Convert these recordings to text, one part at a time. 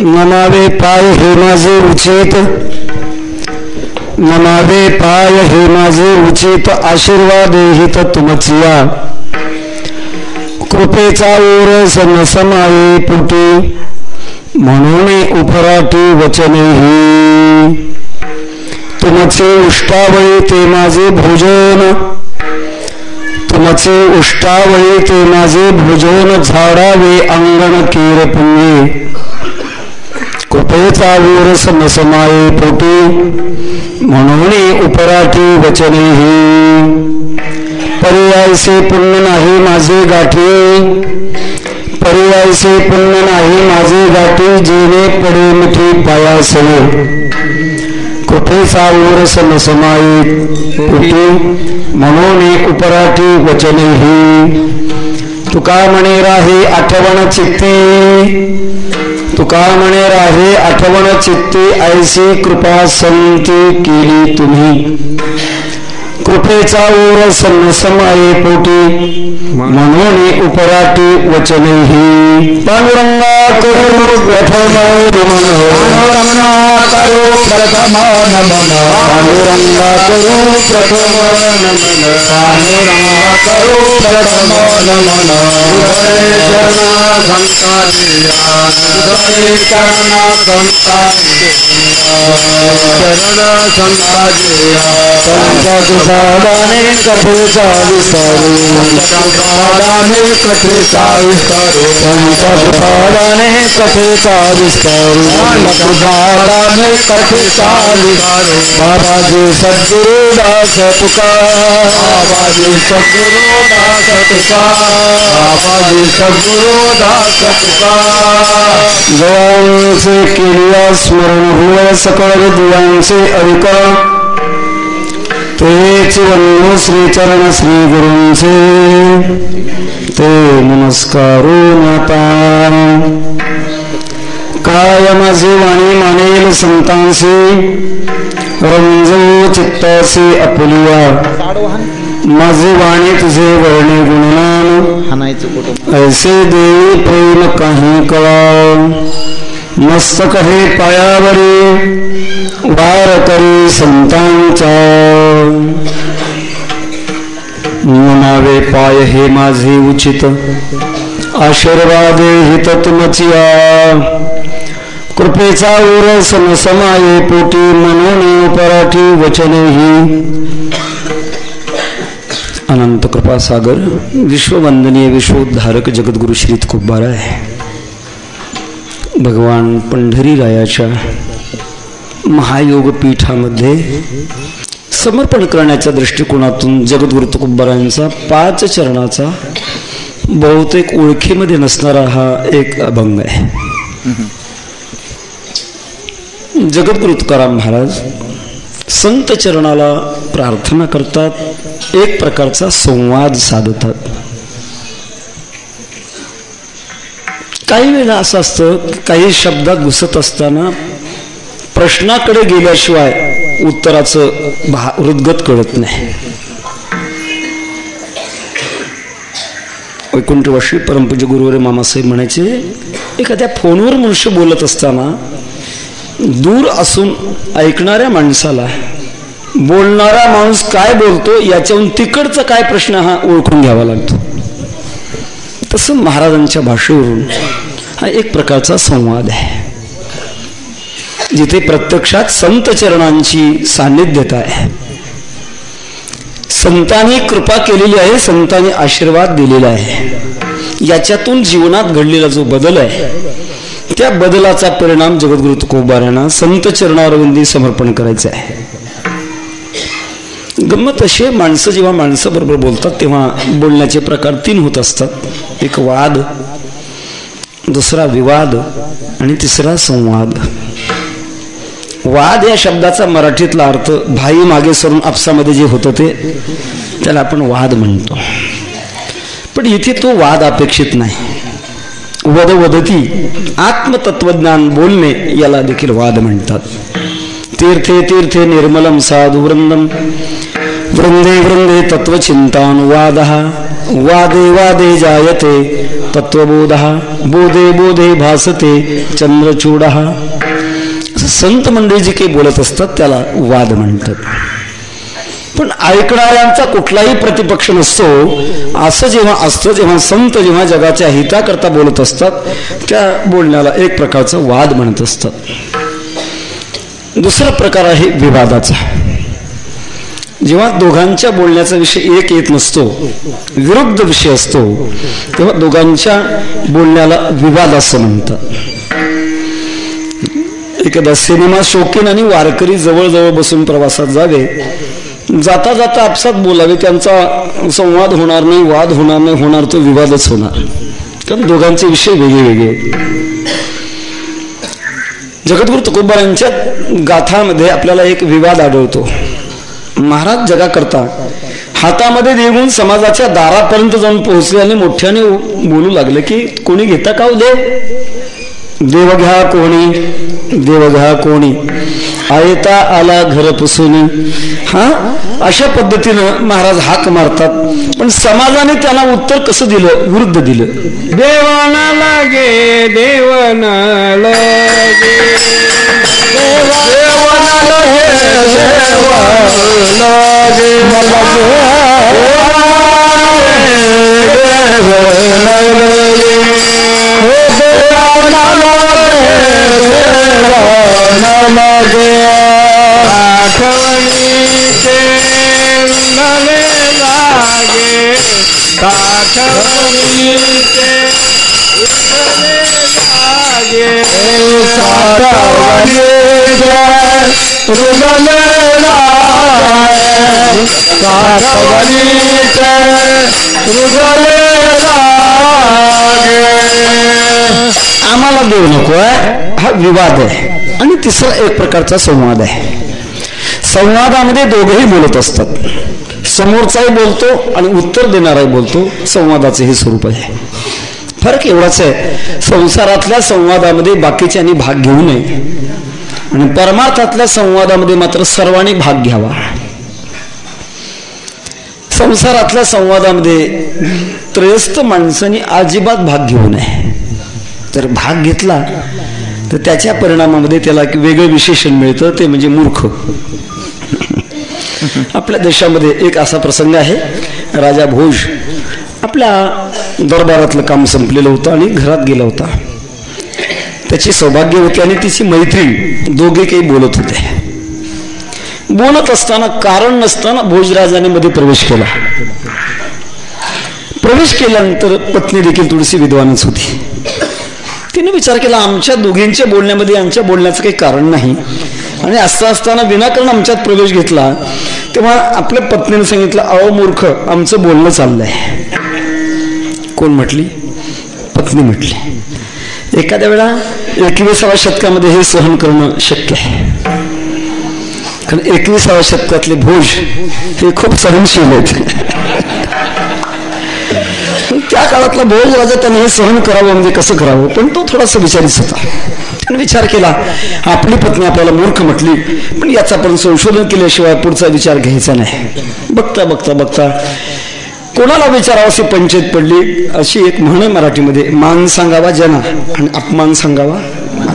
नमावे पाय हे माझे उचित, नमावे पाय हे माझे उचित, आशीर्वाद हित तुमचिया, कृपेचा ओरस न समाये पोटी, म्हणून उपराटी वचनेही, तुमचे उष्टावळी ते माझे भोजन, तुमचे उष्टावळी ते माझे भोजन, झाडावे अंगण केर पुण्ये, कृपेचा ओरस न समाये पोटी, म्हणून उपराठी वचनेही, पर्यायसे पुण्य नाही माझे गाठी, पर्यायसे पुण्य नाही माझे गाठी, जेणे पडे मिठी पायासने, कृपेचा ओरस न समाये पोटी, म्हणून उपराठी वचनेही, तुका म्हणे राहे आठवण चित्ते, तुका म्हणे राहे आठवण चित्ते, ऐसी कृपा संती केली तुम्ही, कृपेचा ओरस न समाये पोटी, म्हणून उपराटी वचनेही, पांडुरंगा करू प्रथम नमन, पांडुरंगा करू प्रथम नमन, पांडुरंगा करू प्रथम नमन, पांडुरंगा करू प्रथम नमन, चरणा संता चरणा संता चरणा संता संताने कथेचा विस्तारू, संताने कथेचा विस्तारू, संताने कथेचा विस्तारू, संताने कथेचा विस्तारू, बाबाजी सद्गुरुदास तुकार, बाबाजी सद्गुरुदास तुकार, बाबाजी सद्गुरुदास तुकार, जवांचे केलिया स्मरण हुए सकळ विद्यांचे अधिका, तेच वंदो श्री चरण श्री गुरूंचे, ते नमस्कारून आता, काय माझे वाणी मानेल संतांचे, रंजो चित्तासे आपुलिया, माझे वाणी तुझे वर्णे गुणनान, ऐसे देवी प्रेम काही कळा, मस्तक हे पायावरी, वार करी संतांचा, नमावे पाय हे माझे उचित, आशीर्वादे हित तुमचिया, कृपेचा ओरस न समाये पोटी, म्हणून उपराठी वचनेही, अनंत कृपा सागर विश्ववंदनीय विश्वोद्धारक जगद्गुरु श्री तुकोबाराय भगवान पंढरीरायाच्या महायोग पीठामध्ये समर्पण करण्याच्या दृष्टिकोनातून जगद्गुरु तुकोबारायांचा 5 चरणाचा बहुतेक ओळखीमध्ये नसणारा हा एक अभंग आहे. जगद्गुरु तुकाराम महाराज संत चरणाला प्रार्थना करतात, एक प्रकारचा संवाद साधतात. काही वेळा असं असतं काही शब्दात घुसत असताना प्रश्नाकडे गेल्याशिवाय उत्तराचं हृदगत कळत नाही. वैकुंठवासी परमपूज्य गुरुवर्य मामासाहेब म्हणायचे, एखाद्या फोनवर मनुष्य बोलत असताना दूर असून ऐकणाऱ्या माणसाला बोलणारा माणूस काय बोलतो याच्याहून तिकडचा काय प्रश्न हा ओळखून घ्यावा लागतो. तसं महाराजांच्या भाषेवरून हा एक प्रकारचा संवाद आहे, जिथे प्रत्यक्षात संत चरणांची सान्निध्यता आहे. संतांनी कृपा केलेली आहे, संतांनी आशीर्वाद दिलेला आहे. याच्यातून जीवनात घडलेला जो बदल आहे त्या बदलाचा परिणाम जगद्गुरु तुकोबारायांना संत चरणारविंदी समर्पण करायचं आहे. गंमत अशी, माणसं जेव्हा माणसाबरोबर बोलतात तेव्हा बोलण्याचे प्रकार 3 होत असतात. एक वाद, दुसरा विवाद आणि तिसरा संवाद. वाद या शब्दाचा मराठीतला अर्थ भाई मागे सरून आपसामध्ये जे होतं ते त्याला आपण वाद म्हणतो. पण इथे तो वाद अपेक्षित नाही. वदवदती आत्मतत्वज्ञान बोलणे याला देखील वाद म्हणतात. तीर्थे तीर्थे निर्मलम साधु वृंदम वृंदे वृंदे तत्वचिंतानुवादः वादे वादे जायते तत्वबोधः बोधे बोधे भासते चंद्रचूडः. संत मंडळी जी काही बोलत असतात त्याला वाद म्हणतात. पण ऐकणाऱ्यांचा कुठलाही प्रतिपक्ष नसतो. असं जेव्हा असतं जेव्हा संत जेव्हा जगाच्या हिताकरता बोलत असतात त्या बोलण्याला एक प्रकारचा वाद म्हणत असतात. दुसरा प्रकार आहे विवादाचा. जेव्हा दोघांच्या बोलण्याचा विषय एक येत नसतो, विरुद्ध विषय असतो, तेव्हा दोघांच्या बोलण्याला विवाद असं म्हणतात. एखादा सिनेमा शौकीन आणि वारकरी जवळजवळ बसून प्रवासात जावे, जाता जाता आपसात बोलावे, त्यांचा संवाद होणार नाही, वाद होणार नाही, होणार तो विवादच होणार, कारण दोघांचे विषय वेगळे वेगळे. जगद्गुरु तुकोबारांच्या गाथामध्ये आपल्याला एक विवाद आढळतो. महाराज जगाकरता हातामध्ये देऊन समाजाच्या दारापर्यंत जाऊन पोहोचले आणि मोठ्याने बोलू लागले की कोणी घेता का दे, देव घ्या कोणी, देव घ्या कोणी, आयता आला घर पुसून. हा, अशा पद्धतीनं महाराज हाक मारतात. पण समाजाने त्यांना उत्तर कसं दिलं? विरुद्ध दिलं. देवाना लागे देवाना लागे देवाना लागे आम्हाला देऊ नको हा विवाद आहे. आणि तिसरा एक प्रकारचा संवाद आहे. संवादामध्ये दोघेही बोलत असतात, समोरचाही बोलतो आणि उत्तर देणाराही बोलतो. संवादाचे हे स्वरूप आहे. फरक एवढाच आहे, संसारातल्या संवादामध्ये बाकीच्यांनी भाग घेऊ नये आणि परमार्थातल्या संवादामध्ये मात्र सर्वांनी भाग घ्यावा. संसारातल्या संवादामध्ये त्रयस्थ माणसांनी अजिबात भाग घेऊ नये. जर भाग घेतला तर त्याच्या परिणामामध्ये त्याला एक वेगळं विशेषण मिळतं, ते म्हणजे मूर्ख. आपल्या देशामध्ये एक असा प्रसंग आहे. राजा भोज आपल्या दरबारातलं काम संपलेलं होतं आणि घरात गेला होता. त्याची सौभाग्य होती आणि तिची मैत्रीण, दोघे काही बोलत होते. बोलत असताना कारण नसताना भोजराजाने मध्ये प्रवेश केला. प्रवेश केल्यानंतर पत्नी देखील थोडीशी विद्वानच होती. तिने विचार केला आमच्या दोघींच्या बोलण्यामध्ये यांच्या बोलण्याचं काही कारण नाही, आणि असं असताना विनाकारण आमच्यात प्रवेश घेतला. तेव्हा आपल्या पत्नीने सांगितलं, अहो मूर्ख, आमचं बोलणं चाललंय. कोण म्हटली? पत्नी म्हटली. एखाद्या वेळा 21व्या शतकामध्ये हे सहन करणं शक्य आहे, कारण 21व्या शतकातले भोज हे खूप सहनशील आहेत. त्या काळातला भोज राजा त्याने हे सहन करावं म्हणजे कसं करावं, पण तो थोडासा विचारीच होता. त्याने विचार केला, आपली पत्नी आपल्याला मूर्ख म्हटली, पण याचा आपण संशोधन केल्याशिवाय पुढचा विचार घ्यायचा नाही. बघता बघता बघता कोणाला विचारावं अशी पंचायत पडली. अशी एक म्हण आहे मराठीमध्ये, मान सांगावा जना आणि अपमान सांगावा मना.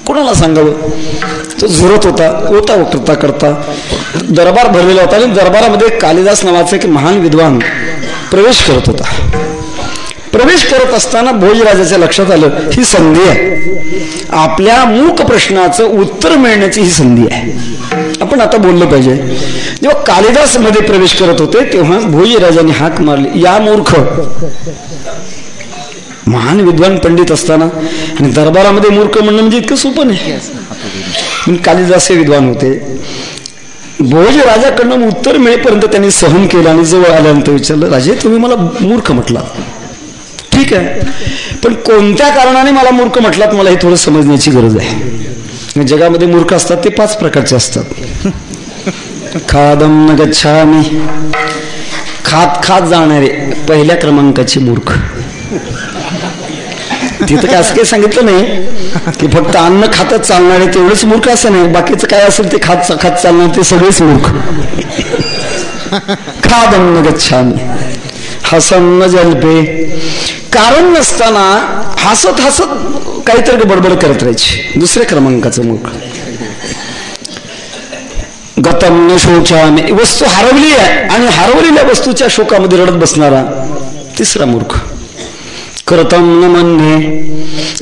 कोणाला सांगावं? तो झुरत होता, ओता करता करता दरबार भरलेला होता आणि दरबारामध्ये कालिदास नावाचा एक महान विद्वान प्रवेश करत होता. प्रवेश करत असताना भोजराजाच्या लक्षात आलं, ही संधी आहे, आपल्या मूक प्रश्नाचं उत्तर मिळण्याची ही संधी आहे, आपण आता बोललं पाहिजे. जेव्हा कालिदास मध्ये प्रवेश करत होते तेव्हा भोजराजाने हाक मारली, या मूर्ख. महान विद्वान पंडित असताना आणि दरबारामध्ये मूर्ख म्हणणं म्हणजे इतकं सोपं नाही. कालिदास हे विद्वान होते. भोज राजाकडनं उत्तर मिळेपर्यंत त्यांनी सहन केलं आणि जवळ आल्यानंतर विचारलं, राजे तुम्ही मला मूर्ख म्हटला, ठीक आहे, पण कोणत्या कारणाने मला मूर्ख म्हटलात मला हे थोडं समजण्याची गरज आहे. जगामध्ये मूर्ख असतात ते 5 प्रकारचे असतात. खादम न गच्छामी, खात खात जाणारे पहिल्या क्रमांकाचे मूर्ख. तिथं काय असं काही सांगितलं नाही की फक्त अन्न खातच चालणारे तेवढेच मूर्ख असं नाही, बाकीचं काय असेल ते खात खात चालणार ते सगळेच मूर्ख. खादम न गच्छामी, हसन जलपे, कारण नसताना हसत हसत काहीतरी बडबड करत राहायची. दुसऱ्या क्रमांकाचं मग गतम न शोचाने, वस्तू हरवली आहे आणि हरवलेल्या वस्तूच्या शोकामध्ये रडत बसणारा तिसरा मूर्ख. करतम न म्हणणे,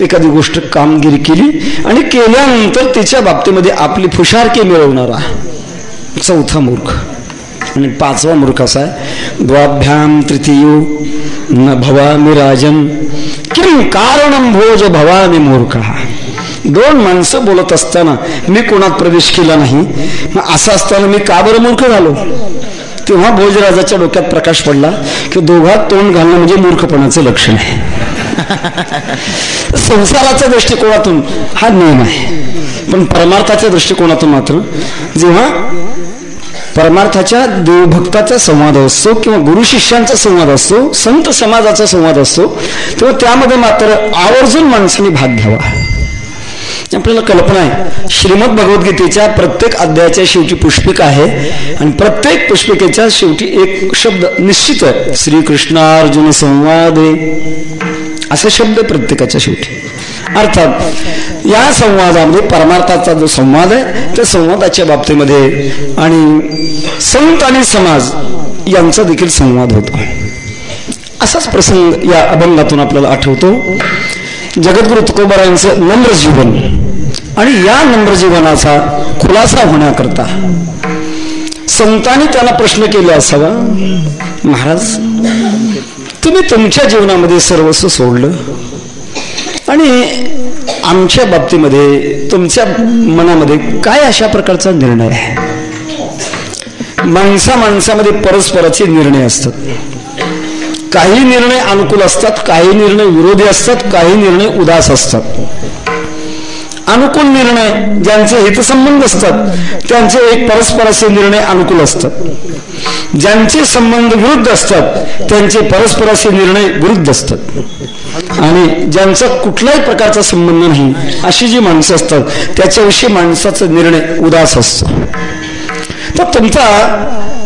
एखादी गोष्ट कामगिरी केली आणि केल्यानंतर तिच्या बाबतीमध्ये आपली फुशारकी मिळवणारा चौथा मूर्ख. आणि पाचवा मूर्ख असा आहे द्वाभ्याम तृतीयो न भवामी राजन किम कारणम भोज भवामी मूर्ख. दोन माणसं बोलत असताना मी कोणात प्रवेश केला नाही, मग असं असताना मी का बरं मूर्ख झालो. तेव्हा भोजराजाच्या डोक्यात प्रकाश पडला की दोघात तोंड घालणं म्हणजे मूर्खपणाचं लक्षण आहे. संसाराच्या दृष्टिकोनातून हा नियम आहे, पण परमार्थाच्या दृष्टिकोनातून मात्र जेव्हा परमार्थाच्या देवभक्ताचा संवाद असतो किंवा गुरु शिष्यांचा संवाद असतो, संत समाजाचा संवाद असतो, तेव्हा त्यामध्ये मात्र आवर्जून माणसाने भाग घ्यावा. आपल्याला कल्पना आहे श्रीमद भगवद्गीतेच्या प्रत्येक अध्यायाच्या शेवटी पुष्पिका आहे आणि प्रत्येक पुष्पिकेच्या शेवटी एक शब्द निश्चित आहे, श्रीकृष्णार्जुन संवादे असा शब्द प्रत्येकाच्या शेवटी. अर्थात या संवादामध्ये परमार्थाचा जो संवाद आहे त्या संवादाच्या बाबतीमध्ये आणि संत आणि समाज यांचा देखील संवाद होतो. असाच प्रसंग या अभंगातून आपल्याला आठवतो. जगद्गुरु तुकोबारायांचं नम्र जीवन आणि या नम्र जीवनाचा खुलासा होण्याकरता संतांनी त्याला प्रश्न केला असावा, महाराज तुम्ही तुमच्या जीवनामध्ये सर्वस्व सोडलं आणि आमच्या बाबतीमध्ये तुमच्या मनामध्ये काय अशा प्रकारचा निर्णय आहे. माणसामध्ये परस्पराचे निर्णय असतात. काही निर्णय अनुकूल असतात, काही निर्णय विरोधी असतात, काही निर्णय उदास असतात. अनुकूल निर्णय ज्यांचे हितसंबंध असतात त्यांचे एक परस्पराचे निर्णय अनुकूल असतात, ज्यांचे संबंध विरुद्ध असतात त्यांचे परस्पराचे निर्णय विरुद्ध असतात, आणि ज्यांचा कुठल्याही प्रकारचा संबंध नाही अशी जी माणसं असतात त्याच्याविषयी माणसाचा निर्णय उदास असतो. तर तुमचा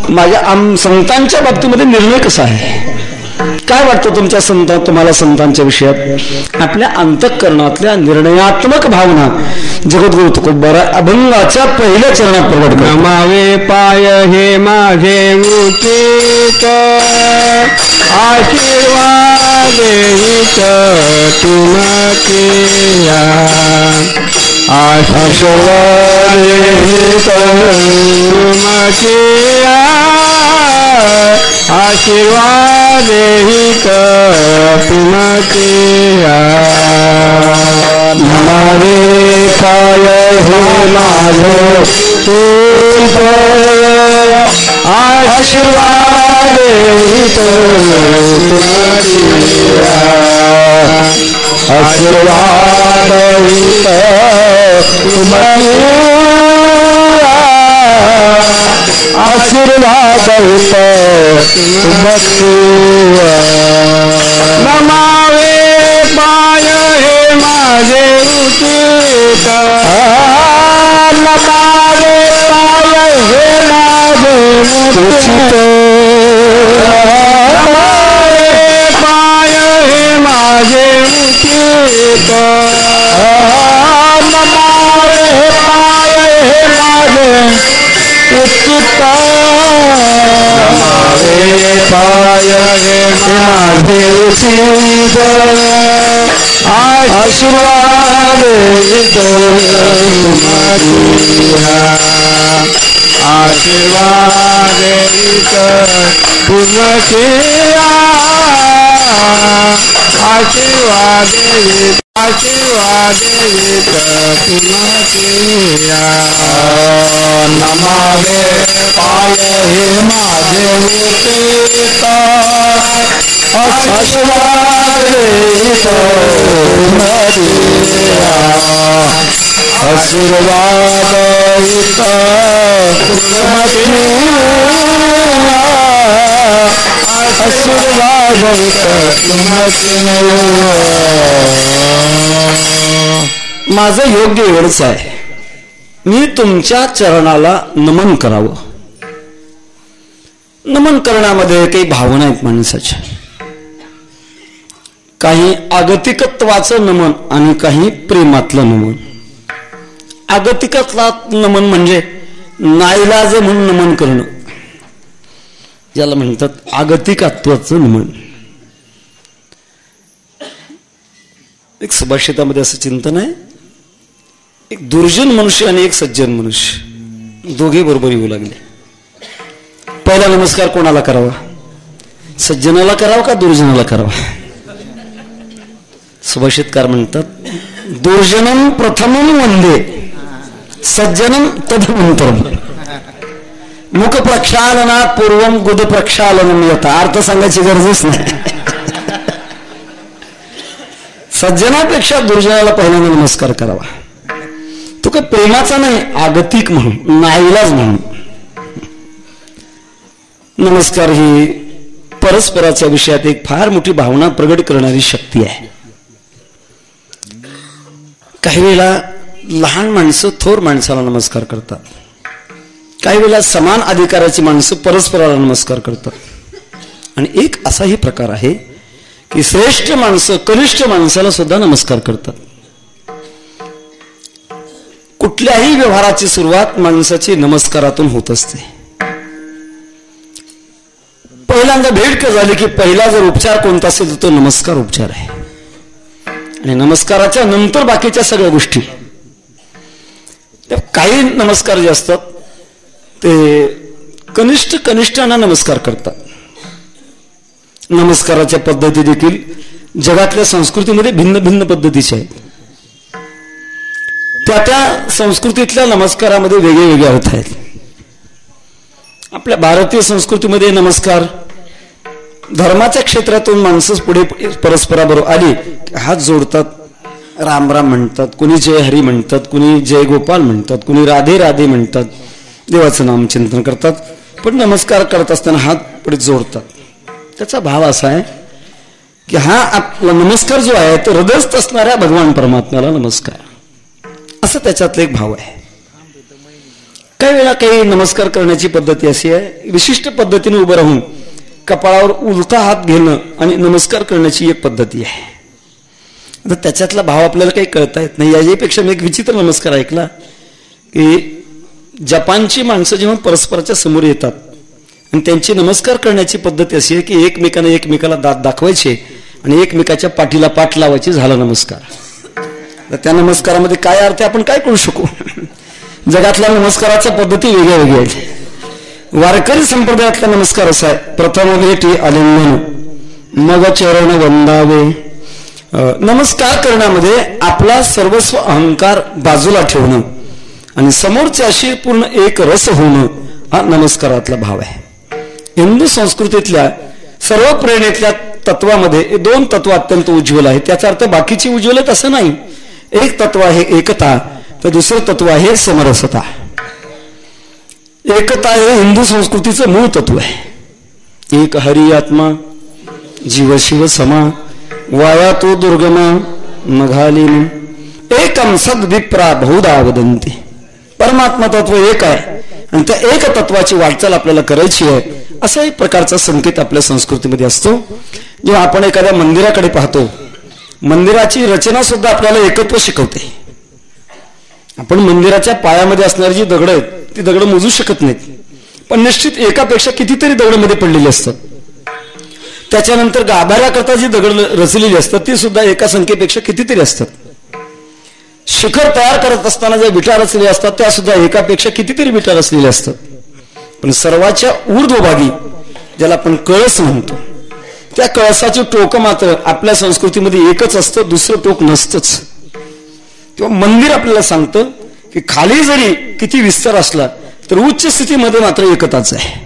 माझ्या संतांच्या बाबतीमध्ये निर्णय कसा आहे, काय वाटतं तुमच्या तुम्हाला संतांच्या विषयात. आपल्या अंतःकरणातल्या निर्णयात्मक भावना जगद्गुरु तुकोबाराय अभंगाच्या पहिल्या चरणात प्रकट करतात. नमावे पाय हे माझे उचित, आशीर्वाद हित तुमकिया, आशीर्वाद हित तुमकिया, आशीर्वाद हित तुमकिया. नमावे पाय हे माझे उचित, आशीर्वाद हित तुमकिया, आशीर्वाद हित तुमकिया, आशीर्वाद हित तुमकिया. नमावे पाय हे माझे उचित, नमावे पाय हे माझे उचित, नमावे पाय हे माझे उचित, नमावे पाय हे माझे उचित, नमावे पाय हे माझे उचित, आशीर्वाद हित तुमकिया, आशीर्वाद हित तुमकिया, आशीर्वाद हित, आशीर्वाद हित तुमकिया. नमावे पाय हे माझे उचित, आशीर्वाद हित तुमकिया, आशीर्वाद हित तुमकिया, आशीर्वाद हित तुमकिया. माझं योग्य एवढंच आहे, मी तुमच्या चरणाला नमन करावं. नमन करण्यामध्ये काही भावना आहेत माणसाच्या, काही आगतिकत्वाचं नमन आणि काही प्रेमातलं नमन. आगतिकत्वाचं नमन म्हणजे नाईलाज म्हणून नमन करणं, ज्याला म्हणतात आगतिकत्वाचं नमन. एक सुभाषितामध्ये असं चिंतन आहे, एक दुर्जन मनुष्य आणि एक सज्जन मनुष्य दोघे बरोबर येऊ लागले. पहिला नमस्कार कोणाला करावा? सज्जनाला करावा का दुर्जनाला करावा? सुभाषितकार म्हणतात दुर्जनम प्रथमम वंदे सज्जनम तदनंतरम. मुख प्रक्षालनात पूर्वम गुद प्रक्षालनम यथा. अर्थ सांगायची गरजच नाही. सज्जनापेक्षा दुर्जनाला पहिल्यांदा नमस्कार करावा. तो काही प्रेमाचा नाही, आगतिक म्हणून, नाईलाज म्हणून. नमस्कार ही परस्पराच्या विषयात एक फार मोठी भावना प्रगट करणारी शक्ती आहे. काही वेळेला लहान माणसं थोर माणसाला नमस्कार करतात, काही वेळेला समान अधिकाराची माणसं परस्पराला नमस्कार करतात. आणि एक असाही प्रकार आहे की श्रेष्ठ माणसं कनिष्ठ माणसाला सुद्धा नमस्कार करतात. कुठल्याही व्यवहाराची सुरुवात माणसाची नमस्कारातून होत असते. पहिल्यांदा भेट झाली की पहिला जर उपचार कोणता असेल तर तो नमस्कार उपचार आहे. आणि नमस्काराच्या नंतर बाकीच्या सगळ्या गोष्टी. काही नमस्कार जे असतात ते कनिष्ठ कनिष्ठांना नमस्कार करतात. नमस्काराच्या पद्धती देखील जगातल्या संस्कृतीमध्ये भिन्न भिन्न पद्धतीच्या आहेत. त्या संस्कृतीतल्या नमस्कारामध्ये वेगळे वेगळे अर्थ आहेत. आपल्या भारतीय संस्कृतीमध्ये नमस्कार धर्माच्या क्षेत्रातून माणसं पुढे परस्पराबरोबर आली हात जोडतात, राम राम म्हणतात, कुणी जय हरी म्हणतात, कुणी जय गोपाल म्हणतात, कुणी राधे राधे म्हणतात, देवाचं नाम चिंतन करतात. पण नमस्कार करत असताना हात पुढे जोडतात. त्याचा भाव असा आहे की हा आपला नमस्कार जो आहे तो हृदयस्थ असणाऱ्या भगवान परमात्म्याला नमस्कार, असं त्याच्यातला एक भाव आहे. काही वेळा काही नमस्कार करण्याची पद्धती अशी आहे, विशिष्ट पद्धतीने उभं राहून कपाळावर उलटा हात घेणं आणि नमस्कार करण्याची एक पद्धती आहे. आता त्याच्यातला भाव आपल्याला काही कळता येत नाही. याच्यापेक्षा मी एक विचित्र नमस्कार ऐकला की जपानची माणसं जेव्हा परस्पराच्या समोर येतात आणि त्यांची नमस्कार करण्याची पद्धती अशी आहे की एकमेकाला दात दाखवायचे आणि एकमेकाच्या पाठीला पाठ लावायची, झाला नमस्कार. तर त्या नमस्कारामध्ये काय अर्थ आपण काय करू शकू? जगातल्या नमस्काराच्या पद्धती वेगळ्या वेगळ्या आहेत. वारकरी संप्रदायातला नमस्कार असा आहे, प्रथम भेटी आलिंगन मग चरण वंदावे. नमस्कार करण्यामध्ये आपला सर्वस्व अहंकार बाजूला ठेवणं आणि समोरच्याशी पूर्ण एक रस होणं हा नमस्कारातला भाव आहे. हिंदू संस्कृतीतल्या सर्व प्रेरणेतल्या तत्वामध्ये दोन तत्व अत्यंत उज्ज्वल आहेत. त्याचा अर्थ बाकीची उज्ज्वल आहेत असं नाही. एक तत्व आहे एकता, तर दुसरं तत्व आहे समरसता. एकता हे हिंदू संस्कृतीचं मूळ तत्व आहे. एक हरी आत्मा जीव शिव समा वाया तो दुर्गमा नघालीन एकम सद्विप्रा बहुधा वदंती. परमात्मा तत्व एक आहे आणि त्या एक तत्वाची वाटचाल आपल्याला करायची आहे, असा एक प्रकारचा संकेत आपल्या संस्कृतीमध्ये असतो. जेव्हा आपण एखाद्या मंदिराकडे पाहतो, मंदिराची रचना सुद्धा आपल्याला एकत्व शिकवते. आपण मंदिराच्या पायामध्ये असणारी जी दगड आहेत ती दगड मोजू शकत नाहीत, पण निश्चित एकापेक्षा कितीतरी दगड मध्ये पडलेली असतात. त्याच्यानंतर गाभाऱ्याकरता जी दगड रचलेली असतात ती सुद्धा एका संख्येपेक्षा कितीतरी असतात. शिखर तयार करत असताना ज्या विटा रचलेल्या असतात त्या सुद्धा एकापेक्षा कितीतरी विटा रचलेल्या असतात. पण सर्वाच्या ऊर्ध्वभागी ज्याला आपण कळस म्हणतो, त्या कळसाचे टोक मात्र आपल्या संस्कृतीमध्ये एकच असतं, दुसरं टोक नसतंच. किंवा मंदिर आपल्याला सांगतं की खाली जरी किती विस्तार असला तर उच्च स्थितीमध्ये मात्र एकताच आहे.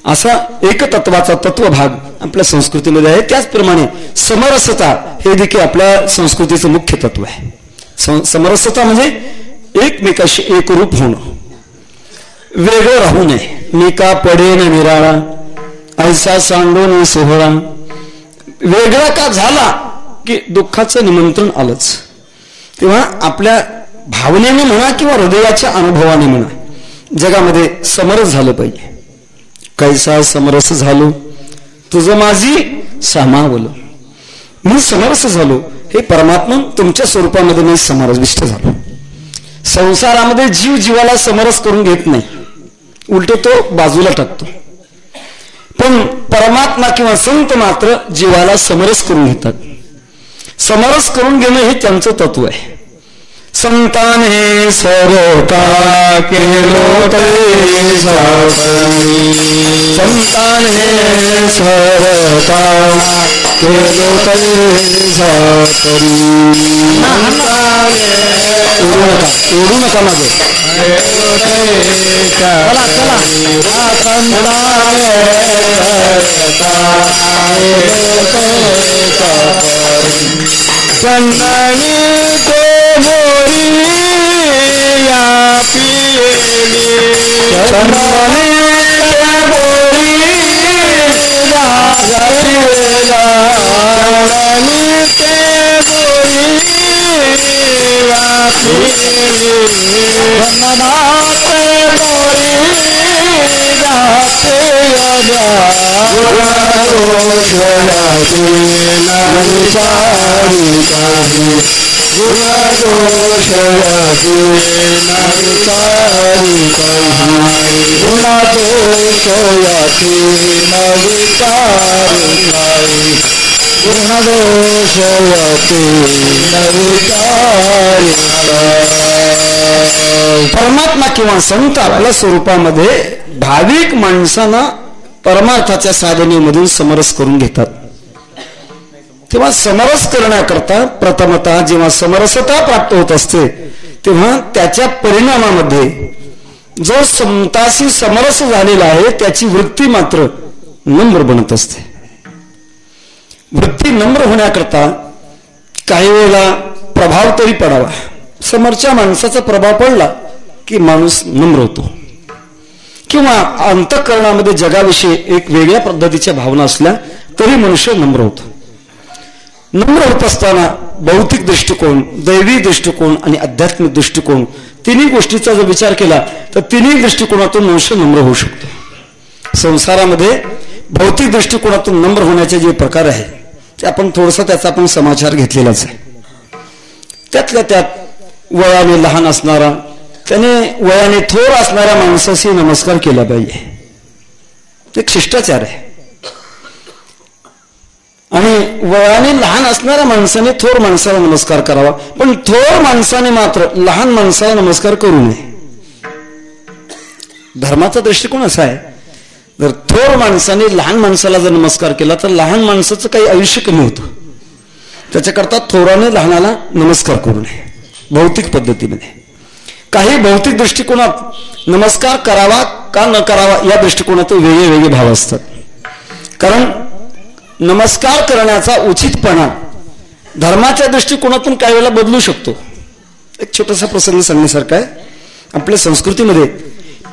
असा एकतत्वाचा तत्वभाग आपल्या संस्कृतीमध्ये आहे. त्याचप्रमाणे समरसता हे देखील आपल्या संस्कृतीचं मुख्य तत्व आहे. समरसता म्हणजे एकमेकाशी एकरूप होणं, वेगळं राहू नये. मी का पडेन निराळा ऐसा सांडून सोहळा. वेगळा का झाला की दुःखाचं निमंत्रण आलंच. तेव्हा आपल्या भावनेने म्हणा किंवा हृदयाच्या अनुभवाने म्हणा जगामध्ये समरस झालं पाहिजे. कैसा समरस झालो तुझं माझी सामावलं, मी समरस झालो, हे परमात्मा तुमच्या स्वरूपामध्ये मी समाविष्ट झालो. संसारामध्ये जीव जीवाला समरस करून घेत नाही, उलट तो बाजूला टाकतो. पण परमात्मा किंवा संत मात्र जीवाला समरस करून घेतात. समरस करून घेणं हे त्यांचं तत्व आहे. संताने सरता केलो तरी सावरी, संताने सरता केलो तरी सावरी. ओढू नका मागे, चला चला. चंदनी तो मोरी या पियली, चंदनी तो मोरी या पियला, चंदनी ते मोरी या पियली, चंदनात मोरी या पियला. गुणदोषयाची नविचारी काही, गुणदोषयाची नविचारी काही, गुणदोषयाची नविचारी काही, गुणदोषयाची नविचारी काही. परमात्मा किंवा संत आपल्या स्वरूपामध्ये भाविक माणसांना परमार्थाच्या साधनेमधून समरस करून घेतात. तेव्हा समरस करण्याकरता प्रथमतः जेव्हा समरसता प्राप्त होत असते तेव्हा त्याच्या परिणामामध्ये जो संताशी समरस झालेला आहे त्याची वृत्ती मात्र नम्र बनत असते. वृत्ती नम्र होण्याकरता काही वेळेला प्रभाव तरी पडावा. समोरच्या माणसाचा प्रभाव पडला की माणूस नम्र होतो, किंवा अंतःकरणामध्ये जगाविषयी एक वेगळ्या पद्धतीच्या भावना असल्या तरी मनुष्य नम्र होतो. नम्र होत असताना भौतिक दृष्टिकोन, दैवी दृष्टिकोन आणि आध्यात्मिक दृष्टिकोन तिन्ही गोष्टीचा जर विचार केला तर तिन्ही दृष्टिकोनातून मनुष्य नम्र होऊ शकतो. संसारामध्ये भौतिक दृष्टिकोनातून नम्र होण्याचे जे प्रकार आहे ते आपण थोडंसं त्याचा आपण समाचार घेतलेलाच आहे. त्यातल्या त्यात वयाने लहान असणारा, त्याने वयाने थोर असणाऱ्या माणसाशी नमस्कार केला पाहिजे, एक शिष्टाचार आहे. आणि वयाने लहान असणाऱ्या माणसाने थोर माणसाला नमस्कार करावा, पण थोर माणसाने मात्र लहान माणसाला नमस्कार करू नये. धर्माचा दृष्टिकोन असा आहे, जर थोर माणसाने लहान माणसाला जर नमस्कार केला तर लहान माणसाचं काही आयुष्य कमी होतं. त्याच्याकरता थोराने लहानाला नमस्कार करू नये. भौतिक पद्धतीमध्ये काही भौतिक दृष्टिकोनात नमस्कार करावा का न करावा या दृष्टिकोनात वेगळे वेगळे भाव असतात. कारण नमस्कार करण्याचा उचितपणा धर्माच्या दृष्टिकोनातून काही वेळेला बदलू शकतो. एक छोटासा प्रसंग सांगण्यासारखा आहे. आपल्या संस्कृतीमध्ये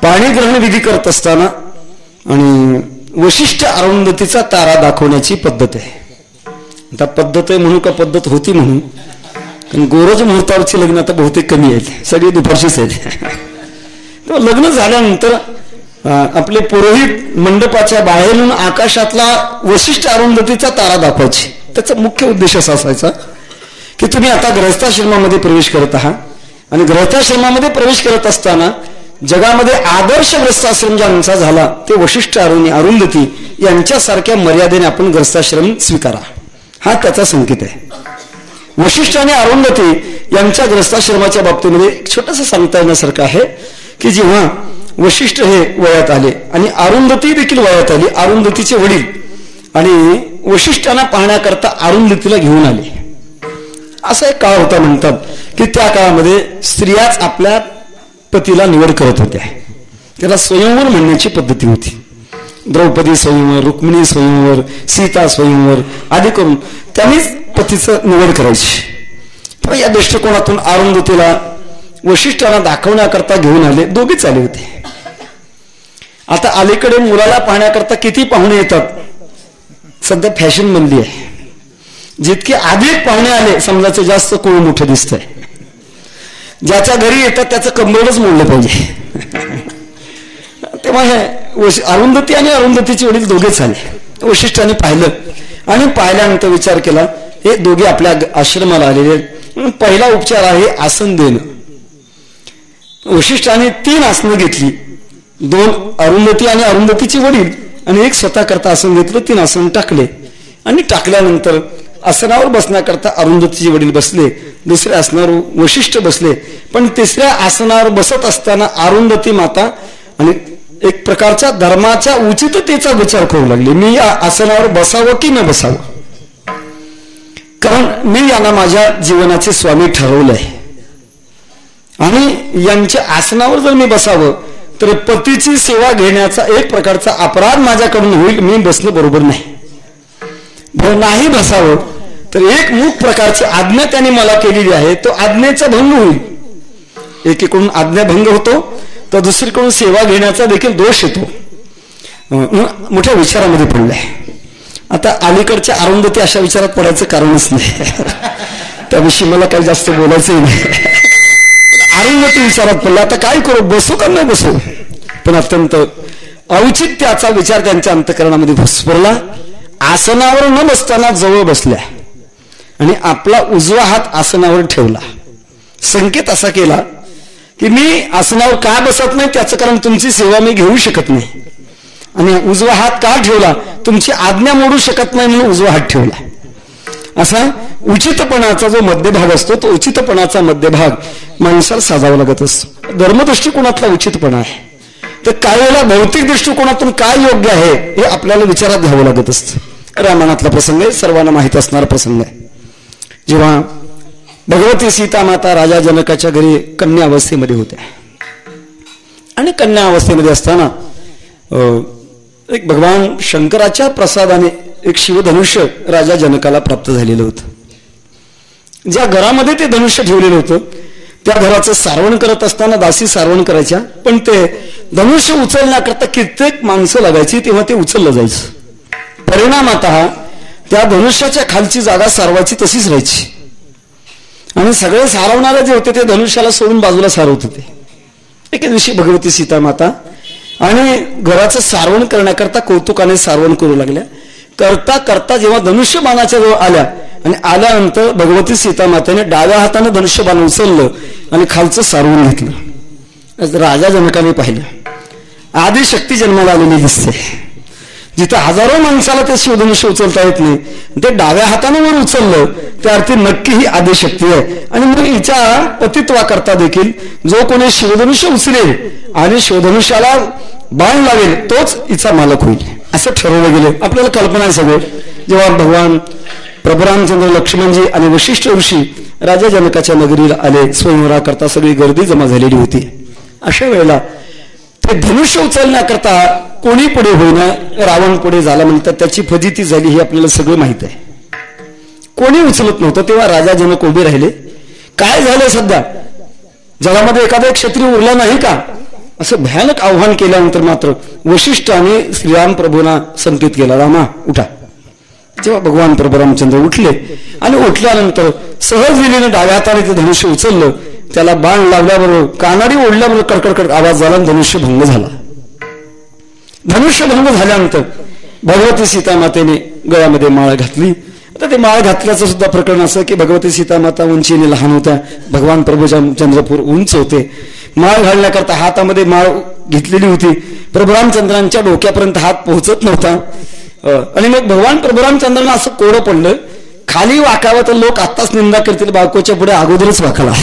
पाणी ग्रहण विधी करत असताना आणि वशिष्ठ अरुंधतीचा तारा दाखवण्याची पद्धत आहे. आता पद्धत आहे म्हणून का पद्धत होती म्हणून, कारण गोरज मुहूर्तावरची लग्न आता बहुतेक कमी आहेत, सगळी दुपारचीच आहेत. तेव्हा लग्न झाल्यानंतर आपले पुरोहित मंडपाच्या बाहेरून आकाशातला वशिष्ठ अरुंधतीचा तारा दाखवायची. त्याचा मुख्य उद्देश असा असायचा की तुम्ही आता गृहस्थाश्रमामध्ये प्रवेश करत आहात आणि गृहस्थाश्रमामध्ये प्रवेश करत असताना जगामध्ये आदर्श गृहस्थाश्रम ज्यांचा झाला ते वशिष्ठ आणि अरुंधती यांच्यासारख्या मर्यादेने आपण गृहस्थाश्रम स्वीकारा, हा त्याचा संकेत आहे. वशिष्ठ आणि अरुंधती यांच्या गृहस्थाश्रमाच्या बाबतीमध्ये छोटंसं सांगता येण्यासारखं आहे की जेव्हा वशिष्ठ हे वयात आले आणि अरुंधती देखील वयात आली, अरुंधतीचे वडील आणि वशिष्ठांना पाहण्याकरता अरुंधतीला घेऊन आले. असा एक काळ होता म्हणतात की त्या काळामध्ये स्त्रियाच आपल्या पतीला निवड करत होत्या. त्याला स्वयंवर म्हणण्याची पद्धती होती. द्रौपदी स्वयंवर, रुक्मिणी स्वयंवर, सीता स्वयंवर आदी करून त्यांनीच पतीचं निवड करायची. पण या दृष्टिकोनातून अरुंधतीला वशिष्ठांना दाखवण्याकरता घेऊन आले. दोघेच आले होते. आता अलीकडे मुलाला पाहण्याकरता किती पाहुणे येतात, सध्या फॅशन बनली आहे. जितके अधिक पाहुणे आले समजायचं जास्त कोण मोठं दिसतंय. ज्याच्या घरी येतात त्याचं कंबरच मोडलं पाहिजे. तेव्हा हे अरुंधती आणि अरुंधतीचे वडील दोघेच आले. वशिष्ठाने पाहिलं आणि पाहिल्यानंतर विचार केला, हे दोघे आपल्या आश्रमाला आलेले. पहिला उपचार आहे आसन देणं. वशिष्ठाने 3 आसनं घेतली, 2 अरुंधती आणि अरुंधतीचे वडील आणि एक स्वतः करता आसन घेतलं. 3 आसन टाकले आणि टाकल्यानंतर आसनावर बसण्याकरता अरुंधतीचे वडील बसले, दुसऱ्या आसनावर वशिष्ठ बसले. पण तिसऱ्या आसनावर बसत असताना अरुंधती माता आणि एक प्रकारच्या धर्माच्या उचिततेचा विचार करू लागली, मी या आसनावर बसावं की न बसावं, कारण मी यांना माझ्या जीवनाचे स्वामी ठरवलंय आणि यांच्या आसनावर जर मी बसावं तर पतीची सेवा घेण्याचा एक प्रकारचा अपराध माझ्याकडून होईल, मी बसणं बरोबर नाही. नाही बसावं तर एक मूक प्रकारची आज्ञा त्यांनी मला केलेली आहे, तो आज्ञेचा भंग होईल. एकीकडून आज्ञा भंग होतो तर दुसरीकडून सेवा घेण्याचा देखील दोष येतो. मोठ्या विचारामध्ये पडलाय. आता अलीकडच्या अरुंधती अशा विचारात पडायचं कारणच नाही, त्याविषयी मला काही जास्त बोलायचंही नाही. अरुंधती विचारात पडला, आता काय करू, बसू का नाही बसू. पण अत्यंत औचित्याचा विचार त्यांच्या अंतःकरणामध्ये घुसपरला. आसनावर न बसताना जवळ बसल्या आणि आपला उजवा हात आसनावर ठेवला. संकेत असा केला की मी आसनावर का बसत नाही त्याचं कारण तुमची सेवा मी घेऊ शकत नाही, आणि उजवा हात का ठेवला, तुमची आज्ञा मोडू शकत नाही म्हणून उजवा हात ठेवला. असा उचितपणाचा जो मध्यभाग असतो तो उचितपणाचा मध्यभाग माणसाला साजावा लागत असतो. धर्मदृष्टिकोनातला उचितपणा आहे, तर काही वेळेला भौतिक दृष्टिकोनातून काय योग्य आहे हे आपल्याला विचारात घ्यावं लागत असतं. रामायणातला प्रसंग आहे, सर्वांना माहित असणारा प्रसंग आहे. जेव्हा भगवती सीता माता राजा जनकाच्या घरी कन्या अवस्थेमध्ये होत्या आणि कन्या अवस्थेमध्ये असताना एक भगवान शंकराच्या प्रसादाने एक शिवधनुष्य राजा जनकाला प्राप्त झालेलं होतं. ज्या घरामध्ये ते धनुष्य ठेवलेलं होतं त्या घराचं सारवण करत असताना दासी सारवण करायच्या, पण ते धनुष्य उचलण्याकरता कित्येक माणसं लागायची, तेव्हा ते उचललं जायचं. परिणामातः त्या धनुष्याच्या खालची जागा सारवायची तशीच राहायची आणि सगळे सारवणारे जे होते ते धनुष्याला सोडून बाजूला सारवत होते. एके दिवशी भगवती सीता माता आणि घराचं सारवण करण्याकरता कौतुकाने सारवण करू लागल्या. करता करता जेव्हा धनुष्यबाणाच्या जवळ आल्या आणि आल्यानंतर भगवती सीता मातेने डाव्या हाताने धनुष्यबाण उचललं आणि खालचं सारवून घेतलं. राजा जनकाने पाहिलं, आदिशक्ती जन्माला आलेली दिसते. जिथं हजारो माणसाला ते शिवधनुष्य उचलता येत नाही, ते डाव्या हाताने वर उचललं त्या अर्थी नक्की ही आदिशक्ती आहे. आणि मग हिच्या पतित्वा करता देखील जो कोणी शिवधनुष्य उचलेल आणि शिवधनुष्याला बाण लावेल तोच हिचा मालक होईल, असं ठरवलं गेलं. आपल्याला कल्पना आहे सगळं. जेव्हा भगवान प्रभू रामचंद्र, लक्ष्मणजी आणि वशिष्ठ ऋषी राजा जनकाच्या नगरीला आले, स्वयंवराकरता सगळी गर्दी जमा झालेली होती. अशा वेळेला ते धनुष्य उचलण्याकरता कोणी पुढे होईना, रावण पुढे झाला म्हणतात, त्याची फजिती झाली हे आपल्याला सगळं माहित आहे. कोणी उचलत नव्हतं. तेव्हा राजा जनक उभे राहिले. काय झालं, सध्या जगामध्ये एखादा एक क्षत्रिय उरला नाही का, असं भयानक आव्हान केल्यानंतर मात्र वशिष्ठाने श्रीराम प्रभूंना संकेत केला, रामा उठा. जेव्हा भगवान प्रभू रामचंद्र उठले आणि उठल्यानंतर सहजरीने डाव्या हाताने ते धनुष्य उचललं, त्याला बाण लावल्याबरोबर कानाडी ओढल्याबरोबर कडकडकड आवाज झाला आणि धनुष्य भंग झाला. धनुष्य भंग झाल्यानंतर भगवती सीता मातेने गळ्यामध्ये माळ घातली. आता ते माळ घातल्याचं सुद्धा प्रकरण असं की भगवती सीता माता उंचीने लहान होत्या, भगवान प्रभू चंद्रपूर उंच होते. माळ घालण्याकरता हातामध्ये माळ घेतलेली होती. प्रभू रामचंद्रांच्या डोक्यापर्यंत हात पोहोचत नव्हता. आणि मग भगवान प्रभू रामचंद्रांना असं कोरं पडलं, खाली वाकावं तर लोक आत्ताच निंदा करतील, बायकोच्या पुढे अगोदरच वाकला.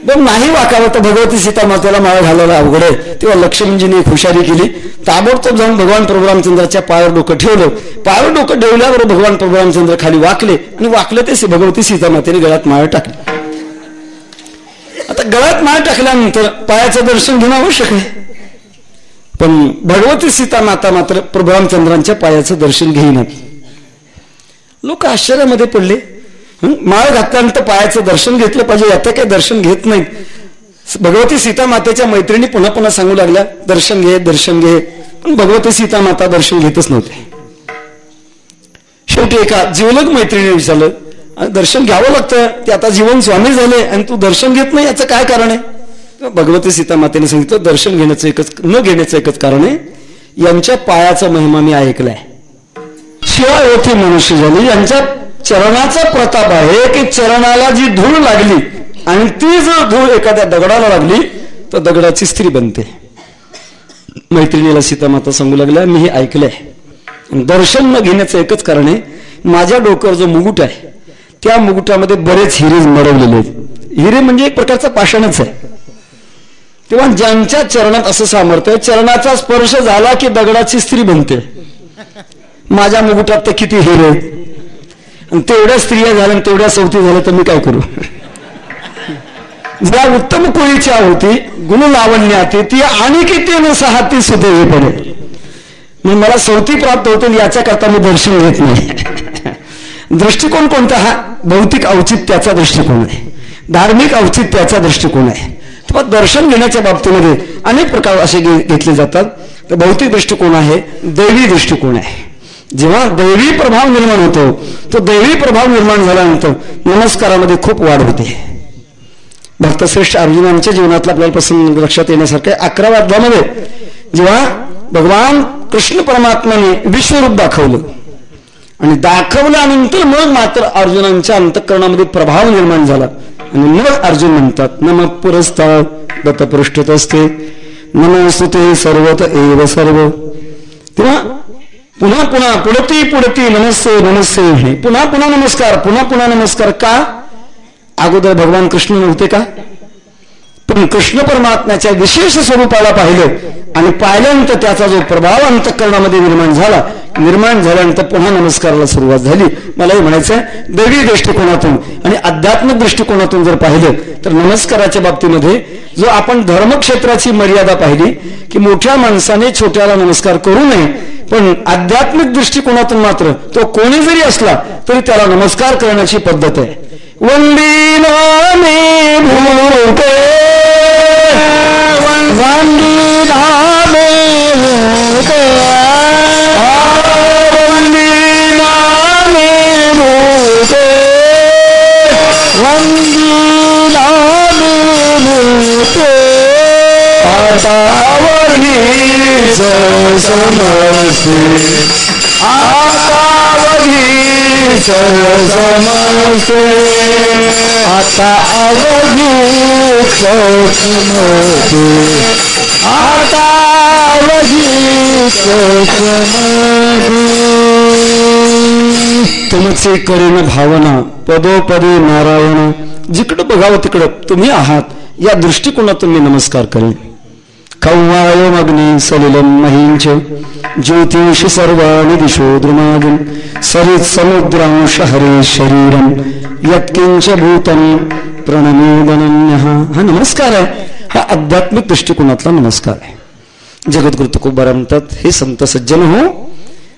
मग नाही वाकावं तर भगवती सीता मातेला माळ घालायला अवघड आहे. तेव्हा लक्ष्मणजीने एक हुशारी केली, ताबडतोब जाऊन भगवान प्रभू रामचंद्राच्या पायावर डोकं ठेवलं. पायावर डोकं ठेवल्याबरोबर भगवान प्रभू रामचंद्र खाली वाकले आणि वाकले ते भगवती सीता मातेने गळ्यात माळ टाकली. आता गळ्यात माळ टाकल्यानंतर पायाचं दर्शन घेणं आवश्यक आहे, पण भगवती सीता माता मात्र प्रभू रामचंद्रांच्या पायाचं दर्शन घेईनात. लोक आश्चर्यामध्ये पडले. माळ घातल्यानंतर पायाचं दर्शन घेतलं पाहिजे, आता काही दर्शन घेत नाहीत. भगवती सीता मातेच्या मैत्रिणी पुन्हा पुन्हा सांगू लागल्या, दर्शन घे दर्शन घे, पण भगवती सीता माता दर्शन घेतच नव्हते. शेवटी एका जीवलग मैत्रिणीने विचारलं, दर्शन घ्यावं लागतं, ते आता जीवन स्वामी झाले आणि तू दर्शन घेत नाही, याचं काय कारण आहे. भगवती सीता मातेने सांगितलं दर्शन घेण्याचं एकच न घेण्याचं एकच कारण आहे, यांच्या पायाचा महिमा मी ऐकलाय. शिवाय होती मनुष्य झाली, यांच्या चरणाचा प्रताप आहे की चरणाला जी धूळ लागली आणि ती जर धूळ एखाद्या दगडाला लागली तर दगडाची स्त्री बनते. मैत्रिणीला सीता माता सांगू लागल्या मी हे ऐकलंय. दर्शन न घेण्याचं एकच कारण आहे, माझ्या डोक्यावर जो मुकुट आहे त्या मुकुटामध्ये बरेच हिरे मडवलेले आहेत. हिरे म्हणजे एक प्रकारचा पाषाणच आहे. तेव्हा ज्यांच्या चरणात असं सामर्थ्य आहे, चरणाचा स्पर्श झाला की दगडाची स्त्री बनते. माझ्या मुकुटात तर किती हिरे आहेत, आणि तेवढ्या स्त्रिया झाल्या आणि तेवढ्या सवती झाल्या तर मी काय करू. ज्या उत्तम कुळीची होती गुण लावण्यात ती आणि किती नसहा ती सुदैवपणे, मग मला सवती प्राप्त होते याच्या करता मी दर्शन घेत नाही. दृष्टिकोन कोणता? हा भौतिक औचित्याचा दृष्टिकोन आहे, धार्मिक औचित्याचा दृष्टिकोन आहे. तेव्हा दर्शन घेण्याच्या बाबतीमध्ये अनेक प्रकार असे घेतले जातात. तर भौतिक दृष्टिकोन आहे, दैवी दृष्टिकोन आहे. जेव्हा दैवी प्रभाव निर्माण होतो तो दैवी प्रभाव निर्माण झाल्यानंतर नमस्कारामध्ये खूप वाढ होते. भक्तश्रेष्ठ अर्जुनांच्या जीवनातला आपल्याला प्रसंग लक्षात येण्यासारखं 11व्या अध्यायामध्ये जेव्हा भगवान कृष्ण परमात्म्याने विश्वरूप दाखवलं आणि दाखवल्यानंतर मग मात्र अर्जुनांच्या अंतःकरणामध्ये प्रभाव निर्माण झाला आणि मग अर्जुन म्हणतात नम पुरस्तात् दत्तपृष्ठतस्ते नमोस्तुते सर्वत एव सर्व. तेव्हा पुन्हा पुन्हा पुढती पुढती नमस्ते नमस्ते हे पुन्हा पुन्हा नमस्कार, पुन्हा पुन्हा नमस्कार. का? अगोदर भगवान कृष्ण नव्हते का? पण कृष्ण परमात्म्याच्या विशेष स्वरूपाला पाहिलं आणि पाहिल्यानंतर त्याचा जो प्रभाव अंतःकरणामध्ये निर्माण झाल्यानंतर पुन्हा नमस्काराला सुरुवात झाली. मलाही म्हणायचं दैवी दृष्टिकोनातून आणि आध्यात्मिक दृष्टिकोनातून जर पाहिलं तर नमस्काराच्या बाबतीमध्ये जो आपण धर्मक्षेत्राची मर्यादा पाहिली की मोठ्या माणसाने छोट्याला नमस्कार करू नये, पण आध्यात्मिक दृष्टिकोनातून मात्र तो कोणी जरी असला तरी त्याला नमस्कार करण्याची पद्धत आहे. वंदीना मे भूते वंदीना मे भूते वंदीना मे भूते वंदीना मे भूते आतावरी समस्ते आतावरी समस्ते आता अवधी समस्ते आता अवधी समस्ते. तुमचे करेन भावना पदोपदी नारायण, जिकडं बघावं तिकडं तुम्ही आहात या दृष्टिकोनातून मी नमस्कार करेन. कौवायमग्नि सलिलं महिंच ज्योतिष सर्वाणि दिशो द्रुमागिं सरित् समुद्रांश हरे शरीरं यत्किंच भूतं प्रणमोदनन्यः. हा नमस्कार आहे, हा आध्यात्मिक दृष्टिकोनातला नमस्कार आहे. जगद्गुरु तुकोबाराय म्हणतात हे संत सज्जन हो,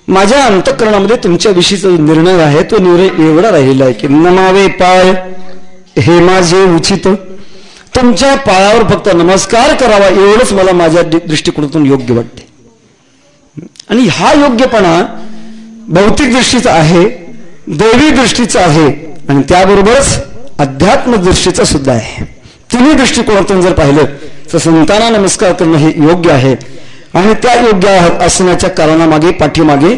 माझ्या अंतःकरणामध्ये तुमच्या विषयीचा निर्णय आहे तो निर्णय एवढा राहिला आहे की नमावे पाय हे माझे उचित, तुमच्या पायावर फक्त नमस्कार करावा एवढंच मला माझ्या दृष्टिकोनातून योग्य वाटते. आणि हा योग्यपणा भौतिक दृष्टीचा आहे, दैवी दृष्टीचा आहे आणि त्याबरोबरच आध्यात्मिक दृष्टीचा सुद्धा आहे. तिन्ही दृष्टिकोनातून जर पाहिलं तर संतांना नमस्कार करणं हे योग्य आहे. आणि त्या योग्य असण्याच्या कारणामागे पाठीमागे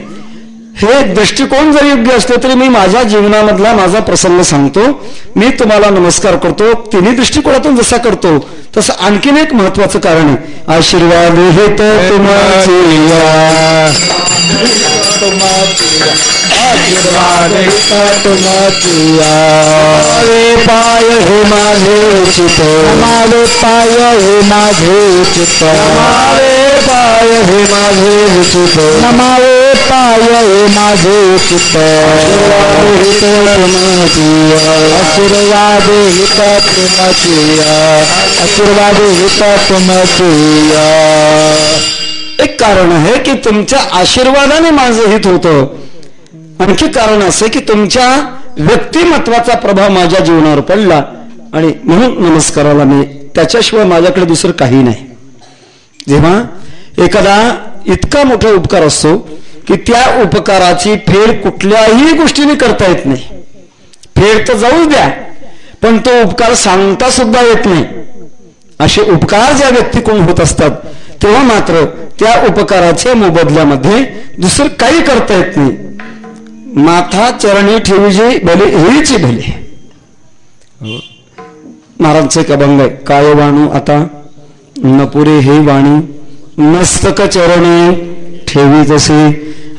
हे दृष्टिकोन जर योग्य असले तरी मी माझ्या जीवनामधला माझा प्रसंग सांगतो. मी तुम्हाला नमस्कार करतो तिन्ही दृष्टिकोनातून जसा करतो तसं आणखीन एक महत्वाचं कारण आहे. आशीर्वाद हे तर तुम्हाचे पाय हे माझे चित्त माझे पाय हे माझे चित्त पाय हे माझे चित्त नमावे पाय हे माझे चित्त आशीर्वाद हित तुमचिया आशीर्वाद हित तुमचिया. एक कारण आहे की तुमच्या आशीर्वादाने माझं हित होतं. आणखी कारण असं की तुमच्या व्यक्तिमत्वाचा प्रभाव माझ्या जीवनावर पडला आणि म्हणून नमस्काराला मी, त्याच्याशिवाय माझ्याकडे दुसरं काही नाही. जेव्हा एखादा इतका मोठा उपकार असतो की त्या उपकाराची फेड कुठल्याही गोष्टीने करता येत नाही. फेड तर जाऊ द्या पण तो उपकार सांगता सुद्धा येत नाही. असे उपकार ज्या व्यक्तीकडून होत असतात तेव्हा मात्र त्या उपकाराच्या मोबदल्यामध्ये दुसरं काही करता येत नाही. माथा चरणी ठेवीजे भले हेची भले. महाराजचं एक अभंग आहे, काय वाणू आता नपुरे हे वाणी मस्तक चरणी ठेवी तसे.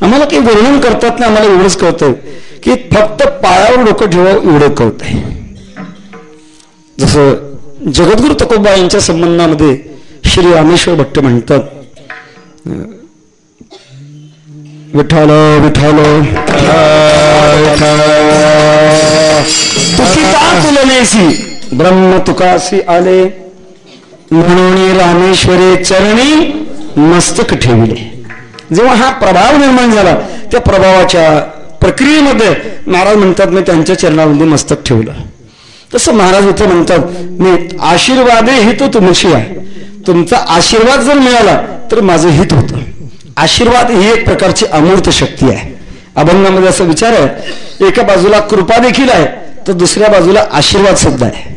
आम्हाला काही वर्णन करतात ना, आम्हाला एवढंच कळतंय की फक्त पायावर डोकं ठेवावं एवढं कळतंय. जसं जगद्गुरु तुकोबा यांच्या संबंधामध्ये श्री रामेश्वर भट्ट म्हणतात, विठ्ठल विठ्ठल तुकिता तुलनेसी ब्रह्म तुकासी आले म्हणून रामेश्वरे चरणी मस्तक ठेवले. जेव्हा हा प्रभाव निर्माण झाला त्या प्रभावाच्या प्रक्रियेमध्ये महाराज म्हणतात मी त्यांच्या चरणामध्ये मस्तक ठेवलं. तसं महाराज इथे म्हणतात मी आशीर्वादे हित तुमची आहे. तुमचा आशीर्वाद जर मिळाला तर माझं हित होतं. आशीर्वाद ही एक प्रकारची अमूर्त शक्ती आहे. अभंगामध्ये असा विचार आहे, एका बाजूला कृपा देखील आहे तर दुसऱ्या बाजूला आशीर्वाद सुद्धा आहे.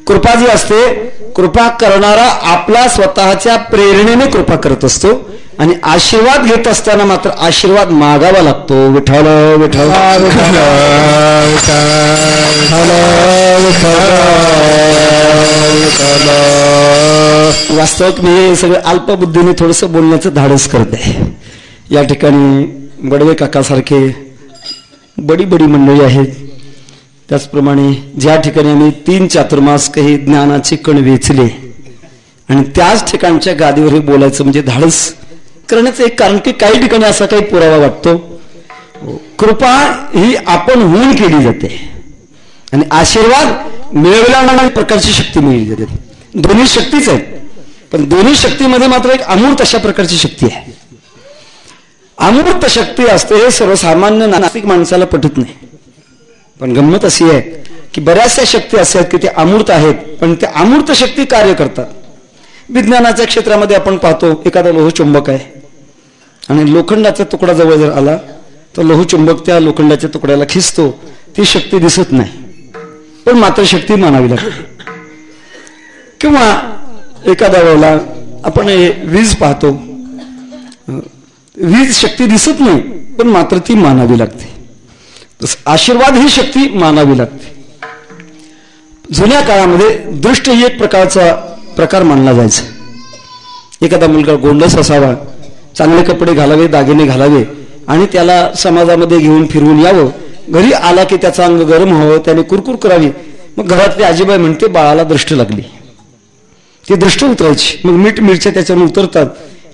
कृपा जी असते, कृपा करणारा आपला स्वतःच्या प्रेरणेने कृपा करत असतो आणि आशीर्वाद घेत असताना मात्र आशीर्वाद मागावा लागतो. विठ्ठल विठ्ठल वास्तविक मी हे सगळं अल्पबुद्धीने थोडंसं बोलण्याचं धाडस करते. या ठिकाणी बडवे काकासारखे बडी बडी मंडळी आहेत. त्याचप्रमाणे ज्या ठिकाणी आम्ही 3 चातुर्मास काही ज्ञानाचे कण वेचले आणि त्याच ठिकाणच्या गादीवर हे बोलायचं म्हणजे धाडस करण्याचं एक कारण की काही ठिकाणी असा काही पुरावा वाटतो. कृपा ही आपण होऊन केली जाते आणि आशीर्वाद मिळवल्या प्रकारची शक्ती मिळली जाते. दोन्ही शक्तीच आहेत, पण दोन्ही शक्तीमध्ये मात्र एक अमूर्त अशा प्रकारची शक्ती आहे. अमूर्त शक्ती असते हे सर्वसामान्य नास्तिक माणसाला पटत नाही. पण गंमत अशी आहे की बऱ्याचशा शक्ती अशा आहेत की ते अमूर्त आहेत, पण त्या अमूर्त शक्ती कार्य करतात. विज्ञानाच्या क्षेत्रामध्ये आपण पाहतो, एखादा लोहचुंबक आहे आणि लोखंडाचा तुकडा जवळ जर आला तर लोहचुंबक त्या लोखंडाच्या तुकड्याला खिचतो. ती शक्ती दिसत नाही, पण मात्र शक्ती मानावी लागते. किंवा एखाद्या वेळेला आपण वीज पाहतो, वीज शक्ती दिसत नाही पण मात्र ती मानावी लागते. आशीर्वाद ही शक्ती मानावी लागते. जुन्या काळामध्ये दृष्ट ही एक प्रकारचा प्रकार मानला जायचा. एखादा मुलगा गोंडस असावा, चांगले कपडे घालावे, दागिने घालावे आणि त्याला समाजामध्ये घेऊन फिरवून यावं. घरी आला की त्याचं अंग गरम व्हावं, त्याने कुरकुर करावी. मग घरातली आजीबाई म्हणते बाळाला दृष्ट लागली. ती दृष्ट उतरायची, मग मीठ मिरच्या त्याच्यावर उतरतात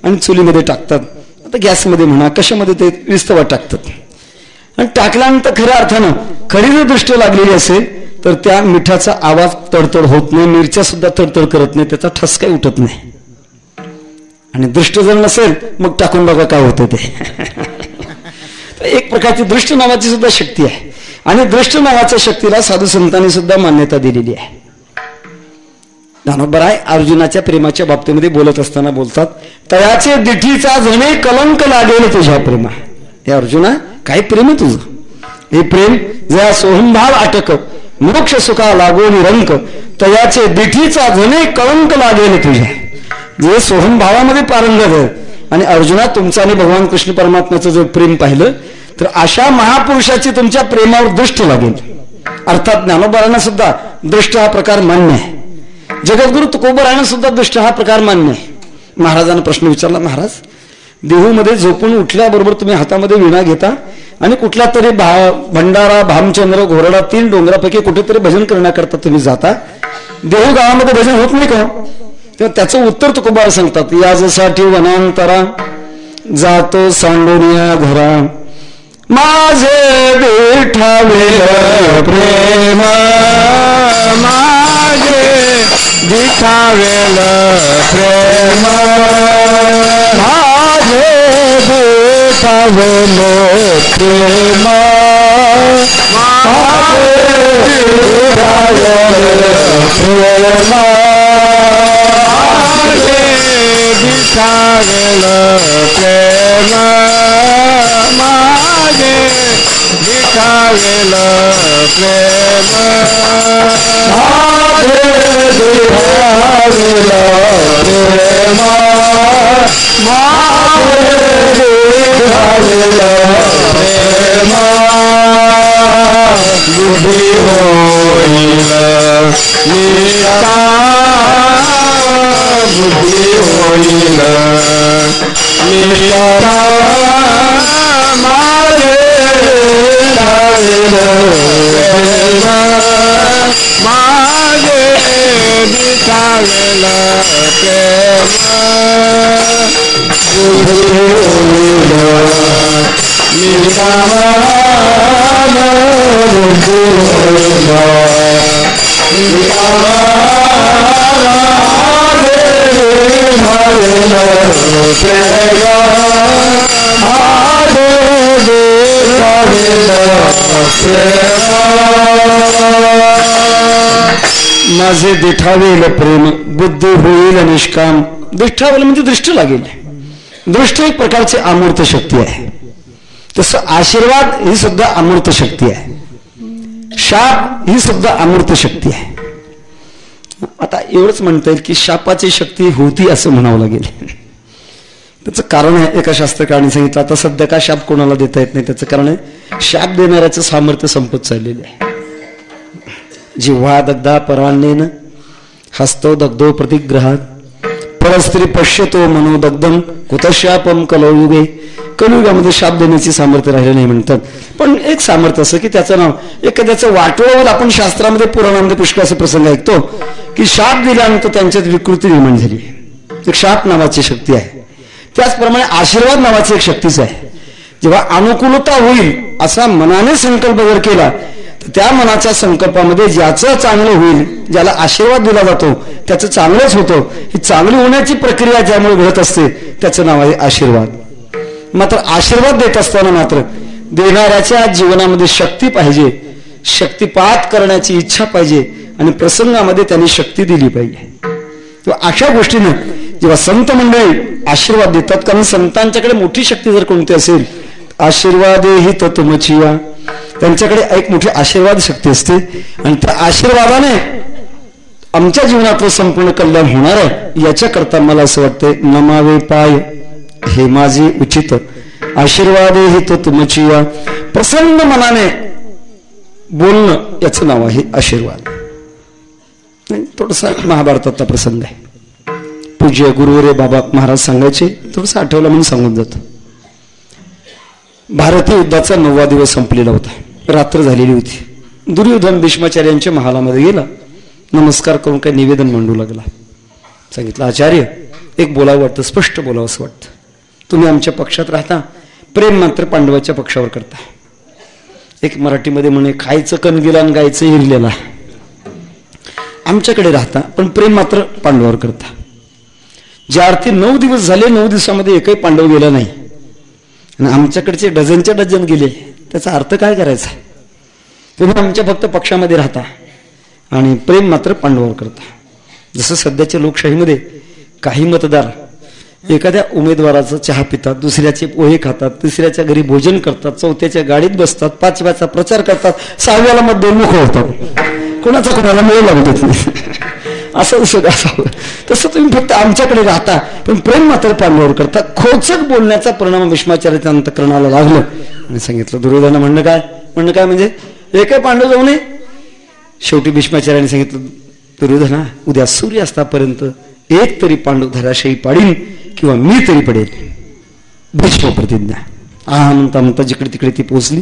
आणि चुलीमध्ये टाकतात. आता गॅसमध्ये म्हणा कशामध्ये ते विस्तवा टाकतात आणि टाकल्यानंतर खऱ्या अर्थानं खरी जर दृष्ट लागलेली असेल तर त्या मिठाचा आवाज तडतड होत नाही, मिरच्या सुद्धा तडतड करत नाही, त्याचा ठसकाही उठत नाही. आणि दृष्ट जर नसेल मग टाकून बघा काय होतं ते. एक प्रकारची दृष्ट नावाची सुद्धा शक्ती आहे आणि दृष्ट नावाच्या शक्तीला साधू संतांनी सुद्धा मान्यता दिलेली आहे. ज्ञानोबराय अर्जुनाच्या प्रेमाच्या बाबतीमध्ये बोलत असताना बोलतात, तयाचे दिठीचा जणे कलंक लागेल तुझ्या प्रेमा. हे अर्जुना काय प्रेम आहे तुझं. हे प्रेम जया सोहंभाव अटक मोक्ष सुखा लागो निरंक तयाचे दिठीचा जणे कलंक लागेल तुझ्या. जे सोहंभावामध्ये पारंगत आहे. आणि अर्जुना तुमचं आणि भगवान कृष्ण परमात्म्याचं जर प्रेम पाहिलं तर अशा महापुरुषाची तुमच्या प्रेमावर दृष्ट लागेल. अर्थात ज्ञानोबरांना सुद्धा दृष्ट हा प्रकार मान्य आहे. जगद्गुरु तुकोबरांना सुद्धा दृष्ट हा प्रकार मान्य आहे. महाराजांना प्रश्न विचारला, महाराज देहूमध्ये झोपून उठल्याबरोबर तुम्ही हातामध्ये विणा घेता आणि कुठला तरी भंडारा, भामचंद्र, घोरडा 3 डोंगरापैकी कुठेतरी भजन करण्याकरता तुम्ही जाता. देहू गावामध्ये भजन होत नाही का? तेव्हा त्याचं उत्तर तुकोबार सांगतात, याजसाठी वनांतरा जातो सांडोनिया घरा माझे विठावे प्रेम माझे विठावेल प्रेम माझे विठावेल प्रेम माझे विठावेल प्रेम विठावेल प्रेम माझे विठावेल प्रेम माझे विठावेल झालेला प्रेमा माझे झालेला प्रेमा बुद्धी होईल निका बुद्धी होईल निका माझे झालेला प्रेमा माझे बिचारलेला प्रेमा बुद्धी होईल निकाल बुद्धी होईल माझे दिठावेल प्रेम बुद्धी होईल निष्काम. दिठावेल म्हणजे दृष्ट लागेल. दृष्ट एक प्रकारची अमूर्त शक्ती आहे. तसं आशीर्वाद ही सुद्धा अमूर्त शक्ती आहे. शाप ही सुद्धा अमूर्त शक्ती आहे. आता एवढंच म्हणता येईल की शापाची शक्ती होती असं म्हणावं लागेल. त्याचं कारण आहे एका शास्त्रकाराने सांगितलं. आता सध्या का शाप कोणाला देता येत नाही त्याचं कारण आहे शाप देणाऱ्याचं सामर्थ्य संपत चाललेलं आहे. जिव्हा दग्धा पराण्येन हस्तो दग्धो प्रतिग्रहात परस्त्री पश्यतो मनोदग्धम कुतशापम कलयुगे. कलयुगामध्ये शाप देण्याची सामर्थ्य राहिलं नाही म्हणतात. पण एक सामर्थ्य असं की त्याचं नाव एखाद्याचं वाटोळं आपण शास्त्रामध्ये पुराणामध्ये पुष्कळ असे प्रसंग ऐकतो की शाप दिल्यानंतर त्यांच्यात विकृती निर्माण झाली. एक शाप नावाची शक्ती आहे. त्याचप्रमाणे आशीर्वाद नावाची एक शक्तीच आहे. जेव्हा अनुकूलता होईल असा मनाने संकल्प जर केला तर त्या मनाच्या संकल्पामध्ये ज्याचं चांगलं होईल ज्याला आशीर्वाद दिला जातो त्याचं चांगलंच होतं. ही चांगली होण्याची प्रक्रिया ज्यामुळे घडत असते त्याचं नाव आहे आशीर्वाद. मात्र आशीर्वाद देत असताना मात्र देणाऱ्याच्या जीवनामध्ये शक्ती पाहिजे. शक्तिपात करण्याची इच्छा पाहिजे आणि प्रसंगामध्ये त्यांनी शक्ती दिली पाहिजे. तेव्हा अशा गोष्टीनं जेव्हा संत मंडळी आशीर्वाद देतात कारण संतांच्याकडे मोठी शक्ती जर कोणती असेल आशीर्वादे ही तत्वमचिया त्यांच्याकडे एक मोठी आशीर्वाद शक्ती असते आणि त्या आशीर्वादाने आमच्या जीवनातलं संपूर्ण कल्याण होणार आहे. याच्याकरता मला असं वाटतंय नमावे पाय हे माझे उचित आशीर्वादे ही तत्वमचिया. प्रसन्न मनाने बोलणं याचं नाव आहे आशीर्वाद. थोडासा महाभारतातला प्रसंग आहे. पूज्य गुरुवरे बाबा महाराज सांगायचे थोडस आठवलं म्हणून सांगून जातो. भारतीय युद्धाचा 9वा दिवस संपलेला होता. रात्र झालेली होती. दुर्योधन भीष्माचार्यांच्या महालामध्ये गेला. नमस्कार करून काही निवेदन मांडू लागला. सांगितलं आचार्य एक बोलावं वाटतं स्पष्ट बोलावं असं वाटतं. तुम्ही आमच्या पक्षात राहता प्रेम मात्र पांडवाच्या पक्षावर करता. एक मराठीमध्ये म्हणे खायचं कण गेला आणि गायचं हिरलेला. आमच्याकडे राहता पण प्रेम मात्र पांडवावर करता. ज्या अर्थी 9 दिवस झाले 9 दिवसामध्ये एकही पांडव गेला नाही आणि आमच्याकडचे डझनच्या डझन गेले. त्याचा अर्थ काय करायचा. तुम्ही आमच्या फक्त पक्षामध्ये राहता आणि प्रेम मात्र पांडवावर करता. जसं सध्याच्या लोकशाहीमध्ये काही मतदार एखाद्या उमेदवाराचा चहा पितात, दुसऱ्याचे पोहे खातात, तिसऱ्याच्या घरी भोजन करतात, चौथ्याच्या गाडीत बसतात, 5व्याचा प्रचार करतात, 6व्याला मत देऊन मुख होतात. कोणाचा कोणाला मिळू लागत नाही. असं असावं. तसं तुम्ही फक्त आमच्याकडे राहता पण प्रेम मात्र पांडवावर करता. खोचक बोलण्याचा परिणाम भीष्माचार्याच्या अंतःकरणाला लागलं आणि सांगितलं दुर्योधन म्हणणं काय म्हणजे एकही पांडव जाऊ नये. शेवटी भीष्माचार्याने सांगितलं दुर्योधना उद्या सूर्यास्तापर्यंत एक तरी पांडव धराशायी पाडीन किंवा मी तरी पडेल. भीष्म प्रतिज्ञा. म्हणता म्हणता जिकडे तिकडे ती पोहोचली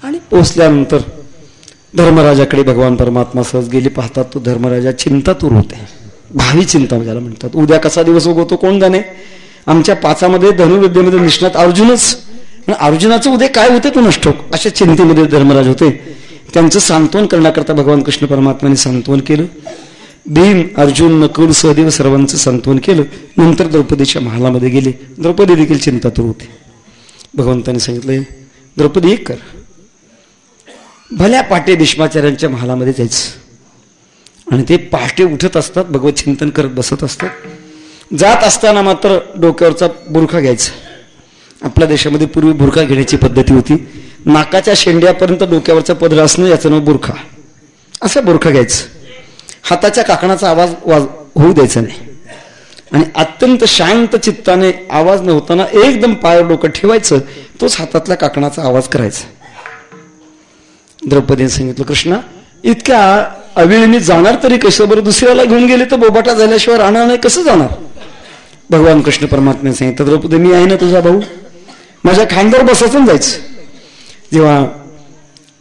आणि पोहोचल्यानंतर धर्मराजाकडे भगवान परमात्मा सहज गेले. पाहतात तो धर्मराजा चिंतातूर होते. भावी चिंता ज्याला म्हणतात. उद्या कसा दिवस उगवतो कोण जाणे. आमच्या 5मध्ये धनुर्विद्येमध्ये निष्णात अर्जुनच. अर्जुनाचं उद्या काय होते तो नष्टोक अशा चिंतेमध्ये धर्मराज होते. त्यांचं सांत्वन करण्याकरता भगवान कृष्ण परमात्म्याने सांत्वन केलं. भीम अर्जुन नकुल सहदेव सर्वांचं सांत्वन केलं. नंतर द्रौपदीच्या महालामध्ये गेले. द्रौपदी देखील चिंतातूर होते. भगवंताने सांगितलं द्रौपदी एक कर. भल्या पहाटे भीष्माचार्यांच्या महालामध्ये जायचं आणि ते पहाटे उठत असतात भगवत चिंतन करत बसत असतात. जात असताना मात्र डोक्यावरचा बुरखा घ्यायचा. आपल्या देशामध्ये पूर्वी बुरखा घेण्याची पद्धती होती. नाकाच्या शेंड्यापर्यंत डोक्यावरचा पदर असणं याचं नाव बुरखा. असं बुरखा घ्यायचं. हाताच्या काकणाचा आवाज होऊ द्यायचा नाही आणि अत्यंत शांत चित्ताने आवाज न होताना एकदम पायावर डोकं ठेवायचं, तोच हातातल्या काकणाचा आवाज करायचा. द्रौपदीने सांगितलं, कृष्णा इतक्या अविळीने जाणार तरी कसं बरं? दुसऱ्याला घेऊन गेले तर बोबाटा झाल्याशिवाय राहणार नाही, कसं जाणार? भगवान कृष्ण परमात्म्याने सांगितलं, द्रौपदी मी आहे ना तुझा भाऊ, माझ्या खांद्यावर बसायचं जायचं. जेव्हा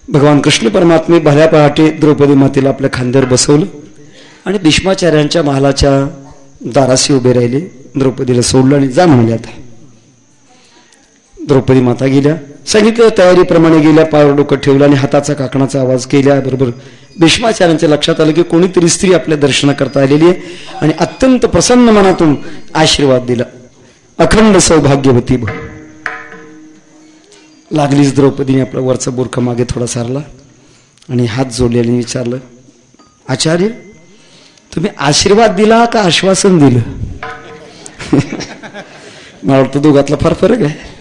भगवान कृष्ण परमात्मे भल्या पहाटे द्रौपदी मातेला आपल्या खांद्यावर बसवलं आणि भीष्माचार्यांच्या महालाच्या दाराशी उभे राहिले. द्रौपदीला सोडलं आणि जा म्हणले. आता द्रौपदी माता गेल्या, सांगितलं तयारीप्रमाणे गेल्या, पायावर डोकं ठेवलं आणि हाताचा काकणाचा आवाज केल्याबरोबर भीष्माचार्यांच्या लक्षात आलं की कोणीतरी स्त्री आपल्या दर्शनाकरता आलेली आहे आणि अत्यंत प्रसन्न मनातून आशीर्वाद दिला, अखंड सौभाग्यवती भव. लागलीच द्रौपदीने आपला वरचा बुरखा मागे थोडा सारला आणि हात जोडले आणि विचारलं, आचार्य तुम्ही आशीर्वाद दिला का आश्वासन दिलं? मला वाटतं दोघातला फार फरक आहे.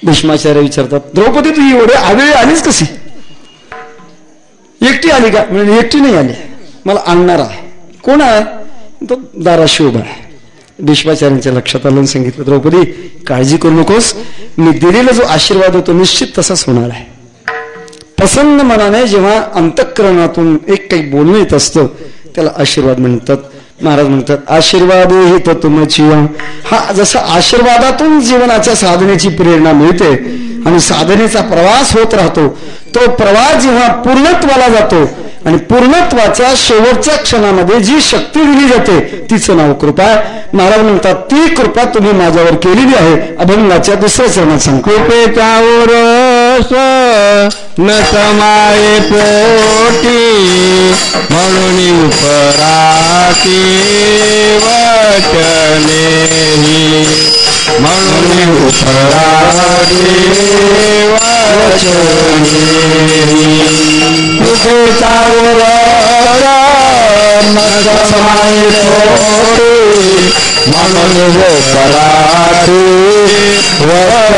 भीष्माचार्य विचारतात, द्रौपदी तू एवढे आवेळी आलीच कशी? एकटी आली का? म्हणजे एकटी नाही आली, मला आणणारा कोण आहे? तो दाराशी उभा आहे. भीष्माचार्यांच्या लक्षात आलं, सांगितलं, द्रौपदी काळजी करू नकोस, मी दिलेला जो आशीर्वाद होतो निश्चित तसाच होणार आहे. प्रसन्न मनाने जेव्हा अंतःकरणातून एक काही बोलणं येत असतं त्याला आशीर्वाद म्हणतात. महाराज म्हणतात, आशीर्वाद ही तुमची. हा जसा आशीर्वादातून जीवनाच्या साधनेची प्रेरणा मिळते आणि साधनेचा प्रवास होत राहतो, तो प्रवास जेव्हा पूर्णत्वाला जातो आणि पूर्णत्वाच्या शेवटच्या क्षणामध्ये जी शक्ती दिली जाते तिचं नाव कृपा. महाराज म्हणतात, ती कृपा तुम्ही माझ्यावर केलेली आहे. अभंगाच्या दुसऱ्या चरणात सांगतो, कृपेचा उरस न समाये पोटी, म्हणून उपराती वचनेही, म्हणून उपराती वचनेही. कृपेचा उरस न समाये पोटी, म्हणून उपराती वचने,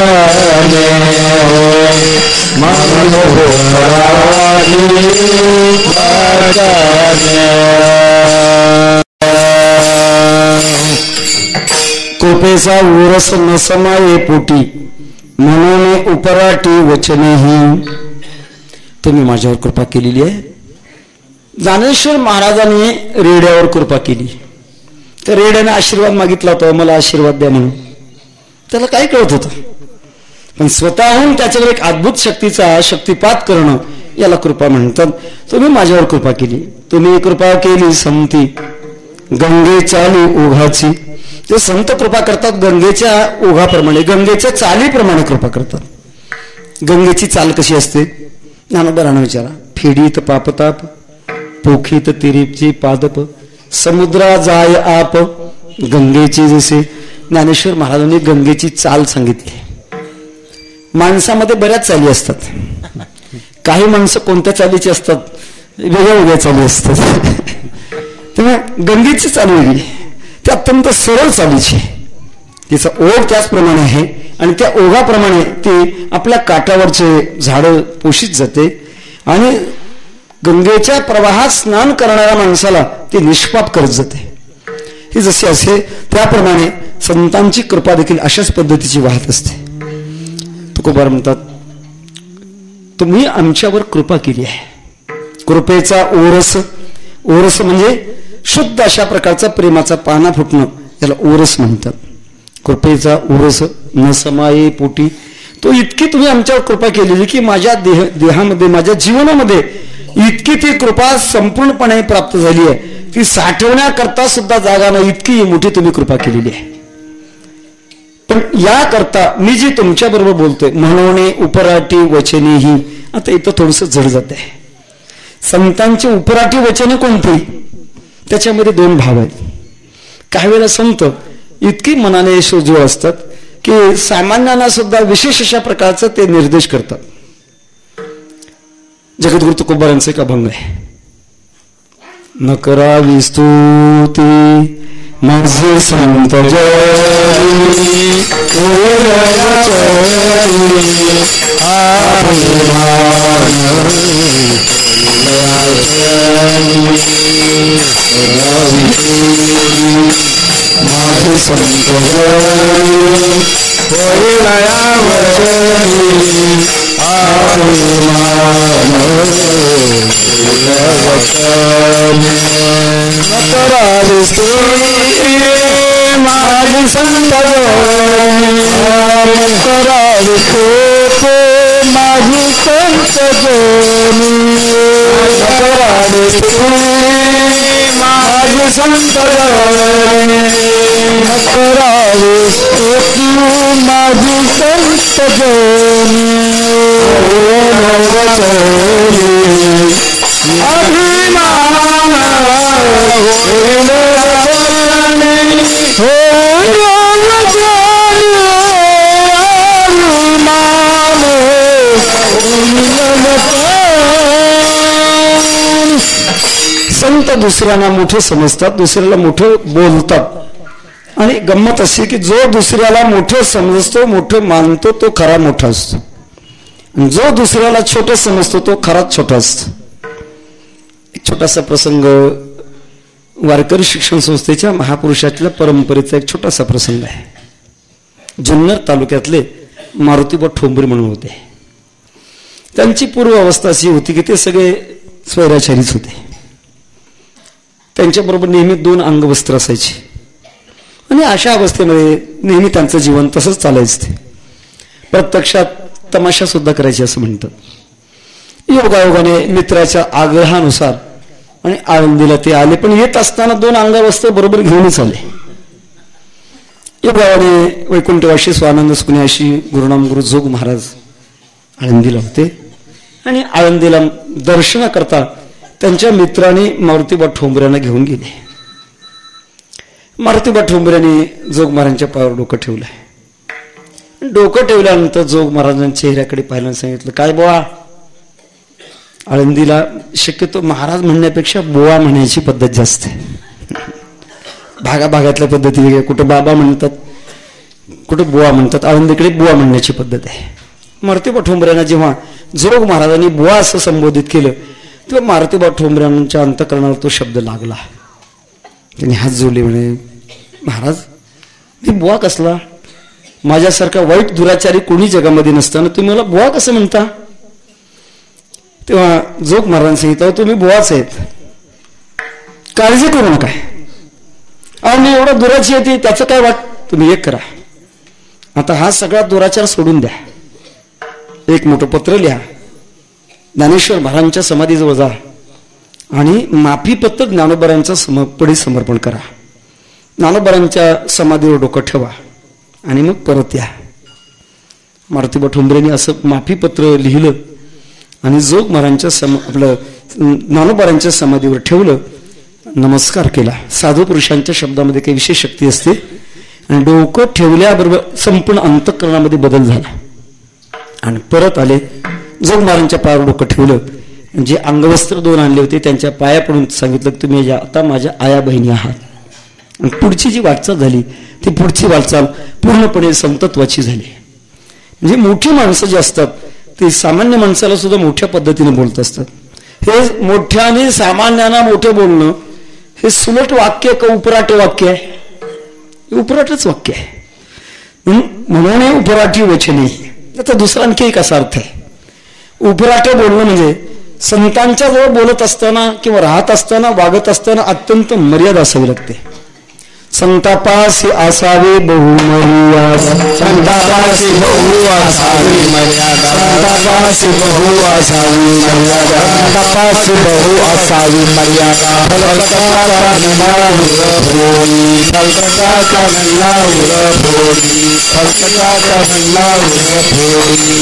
म्हणून उपराती वचने. कृपेचा उरस न समाये पोटी, म्हणून उपराटी वचनेही. तुम्ही माझ्यावर कृपा केलेली आहे. ज्ञानेश्वर महाराजांनी रेड्यावर कृपा केली. तर रेड्याने आशीर्वाद मागितला होता, मला आशीर्वाद द्या म्हणून. त्याला काय कळत होतं, पण स्वतःहून त्याच्यावर एक अद्भुत शक्तीचा शक्तिपात करणं याला कृपा म्हणतात. तुम्ही माझ्यावर कृपा केली. तुम्ही कृपा केली संती गंगे चाली ओघाची. ते संत कृपा करतात गंगेच्या ओघाप्रमाणे, गंगेच्या चालीप्रमाणे कृपा करतात. गंगेची चाल कशी असते? ज्ञानोबरांना विचारा. फेडीत पापताप, पोखीत तिरीपची पादप, समुद्रा जाय आप, गंगेची जसे. ज्ञानेश्वर महाराजांनी गंगेची चाल सांगितली. माणसामध्ये बऱ्याच चाली असतात. काही माणसं कोणत्या चालीची असतात? वेगळ्या वेगळ्या चाली असतात. तेव्हा गंगेची चाल वेगळी, ती अत्यंत सरळ चालीची. तिचा ओघ त्याचप्रमाणे आहे आणि त्या ओघाप्रमाणे ती आपल्या काठावरचे झाडं पोषित जाते आणि गंगेच्या प्रवाहात स्नान करणाऱ्या माणसाला ती निष्पाप करत जाते. ही जशी असे त्याप्रमाणे संतांची कृपा देखील अशाच पद्धतीची वाहत असते. तुकोबार म्हणतात, तुम्ही आमच्यावर कृपा केली आहे. कृपेचा ओरस, ओरस म्हणजे शुद्ध अशा प्रकारचा प्रेमाचा पाना फुटणं, याला ओरस म्हणतात. कृपेचा ओरस न समाये पोटी. तो इतकी तुम्ही आमच्यावर कृपा केलेली की माझ्या देहामध्ये, माझ्या जीवनामध्ये इतकी ती कृपा संपूर्णपणे प्राप्त झाली आहे, ती साठवण्याकरता सुद्धा जागा नाही, इतकी मोठी तुम्ही कृपा केलेली आहे. पण याकरता मी जी तुमच्या बरोबर बोलतोय, म्हणून उपराटी वचने ही. आता इथं थोडस जड जात आहे. संतांची उपराटी वचने कोणती? त्याच्यामध्ये दोन भाव आहेत. काही वेळेला संत इतकी मनाने सोजवळ असतात की सामान्यांना सुद्धा विशेष अशा प्रकारचं ते निर्देश करतात. जगद्गुरु तुकोबारांचा एक अभंग आहे, न करावी स्तुती माझे संत जरी माझे संत माझी संत करावे माझी संत करावे माझी संत करावे माझी संत अभिमान संत दुसऱ्यांना मोठे समजतात, दुसऱ्याला मोठं बोलतात आणि गंमत अशी की जो दुसऱ्याला मोठं समजतो मोठं मानतो तो खरा मोठा असतो, जो दुसऱ्याला छोटं समजतो तो खराच छोटा असतो. एक छोटासा प्रसंग वारकरी शिक्षण संस्थेच्या महापुरुषातल्या परंपरेचा एक छोटासा प्रसंग आहे. जुन्नर तालुक्यातले मारुतीबा ठोंबरे म्हणून होते. त्यांची पूर्व अवस्था अशी होती की ते सगळे स्वैराचारीच होते. त्यांच्याबरोबर नेहमी 2 अंगवस्त्र असायची आणि अशा अवस्थेमध्ये नेहमी त्यांचं जीवन तसंच चालायचं. प्रत्यक्षात तमाशा सुद्धा करायची असं म्हणतात. योगायोगाने मित्राच्या आग्रहानुसार आणि आळंदीला ते आले, पण येत असताना 2 अंगवस्त्र बरोबर घेऊनच आले. योगायोगाने वैकुंठवासी स्वानंद सुन्याशी गुरुनाम गुरु जोग महाराज आळंदीला होते आणि आळंदीला दर्शनाकरता त्यांच्या मित्रांनी मारुतीबा ठोंबऱ्यांना घेऊन गेले. मारुतीबा ठोंबऱ्यांनी जोग महाराजांच्या पायावर डोकं ठेवलंय. डोकं ठेवल्यानंतर जोग महाराजांच्या चेहऱ्याकडे पाहिलं, सांगितलं, काय बुवा, आळंदीला शक्यतो महाराज म्हणण्यापेक्षा बुवा म्हणायची पद्धत जास्त आहे. भागाभागातल्या पद्धती वेगळ्या, कुठं बाबा म्हणतात, कुठं बुवा म्हणतात. आळंदीकडे बुवा म्हणण्याची पद्धत आहे. मारुतीबा ठोंबऱ्यांना जेव्हा जोग महाराजांनी बुवा असं संबोधित केलं तेव्हा मारुतीबा ठोंबऱ्यांच्या अंतःकरणाला तो शब्द लागला. त्यांनी हात जोडले, म्हणे, महाराज मी बुवा कसला? माझ्यासारखा वाईट दुराचारी कोणी जगामध्ये नसताना तुम्ही मला बुवा कसं म्हणता? तेव्हा जोग महाराजांनी सांगितलं, तुम्ही बुवाच आहेत, काळजी करू नका. आणि एवढं दुराची येते त्याचं काय वाट, तुम्ही एक करा, आता हा सगळा दुराचार सोडून द्या. एक मोठं पत्र लिहा, ज्ञानेश्वर महाराजांच्या समाधीजवळ जा आणि माफीपत्र ज्ञानोबारांच्या पुढे समर्पण करा. ज्ञानोबारांच्या समाधीवर डोकं ठेवा आणि मग परत या. मारुतीबा ठोंबरेंनी असं माफीपत्र लिहिलं आणि जोग महाराजांच्या आपलं ज्ञानोबारांच्या समाधीवर ठेवलं, नमस्कार केला. साधू पुरुषांच्या शब्दामध्ये काही विशेष शक्ती असते आणि डोकं ठेवल्याबरोबर संपूर्ण अंतःकरणामध्ये बदल झाला आणि परत आले. जोग महाराजांच्या पायावर डोकं ठेवलं. जे अंगवस्त्र 2 आणले होते त्यांच्या पाया पडून सांगितलं, तुम्ही आता माझ्या आया बहिणी आहात. आणि पुढची जी वाटचाल झाली ती पुढची वाटचाल पूर्णपणे संतत्वाची झाली. म्हणजे मोठी माणसं जी असतात ती सामान्य माणसाला सुद्धा मोठ्या पद्धतीने बोलत असतात. हे मोठ्याने सामान्यांना मोठं बोलणं हे सुलट वाक्य का उपराटे वाक्य आहे? उपराटच वाक्य आहे. म्हणून हे उपराठी वचने. त्याचा दुसरा आणखी एक असा अर्थ आहे. उपराटे बोलणं म्हणजे संतांच्या जवळ बोलत असताना किंवा राहत असताना वागत असताना अत्यंत मर्यादा असावी लागते. संतापासी असावी बहुमर्यादा, संतापासी बहु असावी मर्यादा, संतापासी बहु असावी मर्यादा, संतापासी बहु असावी मर्यादा. फलकटाचा नल्ला उरभोरी, फलकटाचा नल्ला उरभोरी, फलकटाचा नल्ला उरभोरी.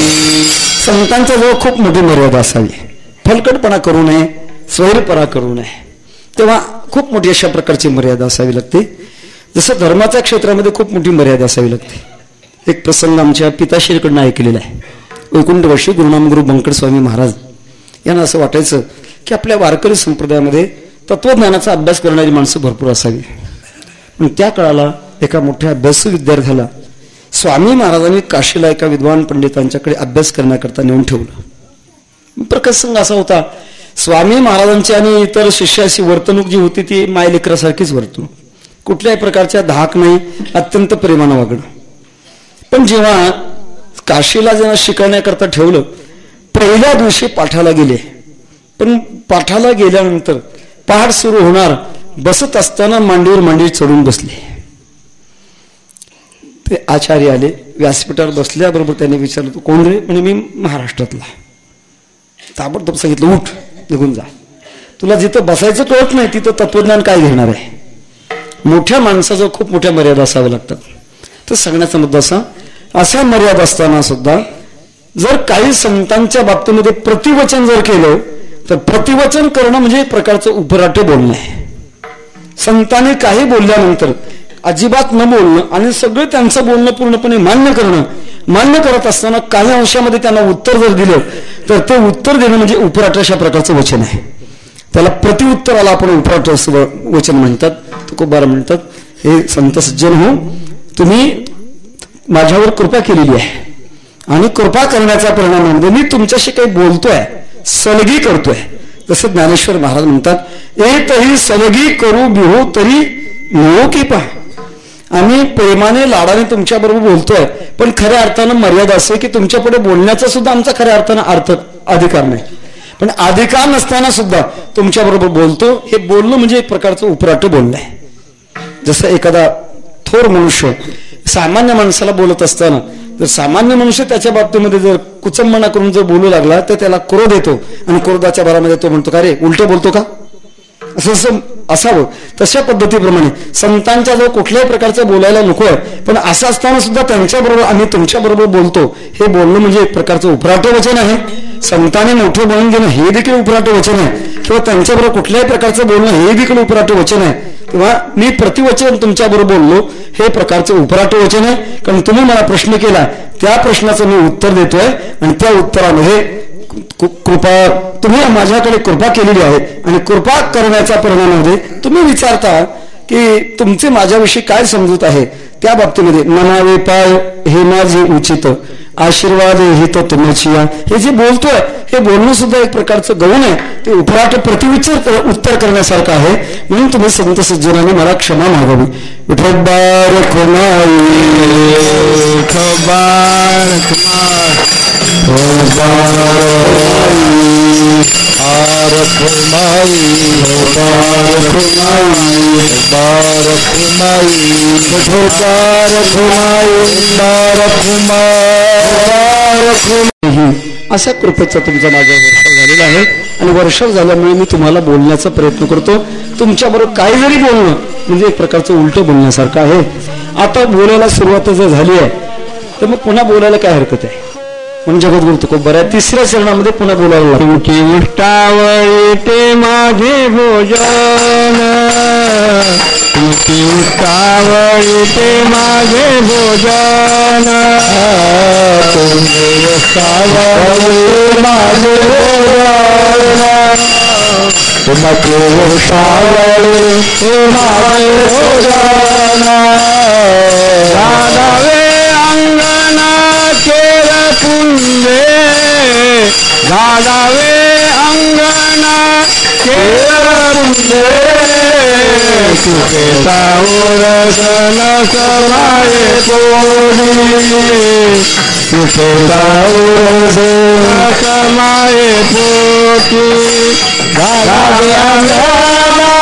संतांच्या जवळ खूप मोठी मर्यादा असावी. फलकटपणा करू नये, स्वैरपणा करू नये. तेव्हा खूप मोठी अशा प्रकारची मर्यादा असावी लागते. जसं धर्माच्या क्षेत्रामध्ये खूप मोठी मर्यादा असावी लागते. एक प्रसंग आमच्या पिताश्रीकडनं ऐकलेला आहे. वैकुंठवासी गुरुनाम गुरु बंकट स्वामी महाराज यांना असं वाटायचं की आपल्या वारकरी संप्रदायामध्ये तत्वज्ञानाचा अभ्यास करणारी माणसं भरपूर असावी, पण त्या काळाला एका मोठ्या अभ्यासू विद्यार्थ्याला स्वामी महाराजांनी काशीला एका विद्वान पंडितांच्याकडे अभ्यास करण्याकरता नेऊन ठेवलं. प्रसंग असा होता, स्वामी महाराजांची आणि इतर शिष्याची वर्तणूक जी होती ती मायलेकरासारखीच वर्तणूक, कुठल्याही प्रकारच्या धाक नाही, अत्यंत प्रेमानं वागणं. पण जेव्हा काशीला जेव्हा शिकवण्याकरता ठेवलं, पहिल्या दिवशी पाठाला गेले. पण पाठाला गेल्यानंतर पहाट सुरू होणार, बसत असताना मांडीवर मांडी चढून बसले. ते आचार्य आले, व्यासपीठावर बसल्याबरोबर त्यांनी विचारलं, तू कोण रे? म्हणजे मी महाराष्ट्रातला. ताबडतोब सांगितलं, उठ निघून जा, तुला जिथं बसायचं कळत नाही तिथं तत्वज्ञान काय घेणार आहे. मोठ्या माणसाचं खूप मोठ्या मर्यादा असाव्या लागतात. तर सांगण्याचा मुद्दा असा मर्यादा असताना सुद्धा जर काही संतांच्या बाबतीमध्ये प्रतिवचन जर केलं तर प्रतिवचन करणं म्हणजे एक प्रकारचं उपराटे बोलणं आहे. संतांनी काही बोलल्यानंतर अजिबात न बोलणं आणि सगळं त्यांचं बोलणं पूर्णपणे मान्य करणं. मान्य करत असताना काही अंशामध्ये त्यांना उत्तर जर दिलं तर ते उत्तर देणं म्हणजे उपराट अशा प्रकारचं वचन आहे. त्याला प्रतिउत्तराला आपण उपराट वचन म्हणतात, तुकोबार म्हणतात. हे संत सज्जन हो, तुम्ही माझ्यावर कृपा केलेली आहे आणि कृपा करण्याचा परिणाम म्हणजे मी तुमच्याशी काही बोलतोय, सलगी करतोय. जसं ज्ञानेश्वर महाराज म्हणतात, तरी सलगी करू बिहो तरी मिळो की पहा. आम्ही प्रेमाने लाडाने तुमच्या बरोबर बोलतोय, पण खऱ्या अर्थानं मर्यादा असे की तुमच्या पुढे बोलण्याचा सुद्धा आमचा खऱ्या अर्थानं अधिकार नाही. पण अधिकार नसताना सुद्धा तुमच्या बरोबर बोलतो. हे बोलणं म्हणजे एक प्रकारचं उपराट बोलणं आहे. जसं एखादा थोर मनुष्य सामान्य माणसाला बोलत असताना जर सामान्य मनुष्य त्याच्या बाबतीमध्ये जर कुचंबणा करून जर बोलू लागला तर त्याला क्रोध येतो आणि क्रोधाच्या भरामध्ये तो म्हणतो, का रे उलटं बोलतो का, असं असावं. तशा पद्धतीप्रमाणे संतांच्या जवळ कुठल्याही प्रकारचं बोलायला नको आहे, पण असं असताना सुद्धा त्यांच्याबरोबर आम्ही तुमच्याबरोबर बोलतो हे बोलणं म्हणजे एक प्रकारचं उपराट वचन आहे. संतांनी मोठं बोलून घेणं हे देखील उपराट वचन आहे, किंवा त्यांच्याबरोबर कुठल्याही प्रकारचं बोलणं हे देखील उपराट वचन आहे. किंवा मी प्रतिवचन तुमच्याबरोबर बोललो हे प्रकारचं उपराट वचन आहे. कारण तुम्ही मला प्रश्न केला, त्या प्रश्नाचं मी उत्तर देतोय आणि त्या उत्तरामध्ये कृपा तुम्ही माझ्याकडे कृपा केलेली आहे आणि कृपा करण्याच्या परिणामामध्ये तुम्ही विचारता की तुमचे माझ्याविषयी काय समजूत आहे. त्या बाबतीमध्ये मनावे पाय हे माझे उचित, आशीर्वाद हे तर तुमची. हे जे बोलतोय हे बोलणं सुद्धा एक प्रकारचं गौण आहे, ते उपराट उत्तर करण्यासारखं आहे. म्हणून तुम्ही संत सज्जनाने मला क्षमा मागावी. विठोबार खुमाई अशा कृपेचा तुमचा माझ्या वर्षाव झालेला आहे आणि वर्षाव झाल्यामुळे मी तुम्हाला बोलण्याचा प्रयत्न करतो. तुमच्याबरोबर काही जरी बोलणं म्हणजे एक प्रकारचं उलटं बोलण्यासारखं आहे. आता बोलायला सुरुवात जर झाली आहे तर मग पुन्हा बोलायला काय हरकत आहे. म्हणून जगद्गुरु तुकोबा तिसऱ्या चरणामध्ये पुन्हा बोलायला लागतो की उष्टावळी ते माझे भोजन, उष्टावळी ते माझे भोजन, उष्टावळी माझे भोजन, उष्टावळी ते माझे भोजन. राधावे अंगना केर कुंदे, गाडावे अंगणा केर कुंदे, तुके सावरसन समाये पोटी, तुके सावरसन समाये पोटी. गाडावे अंगणा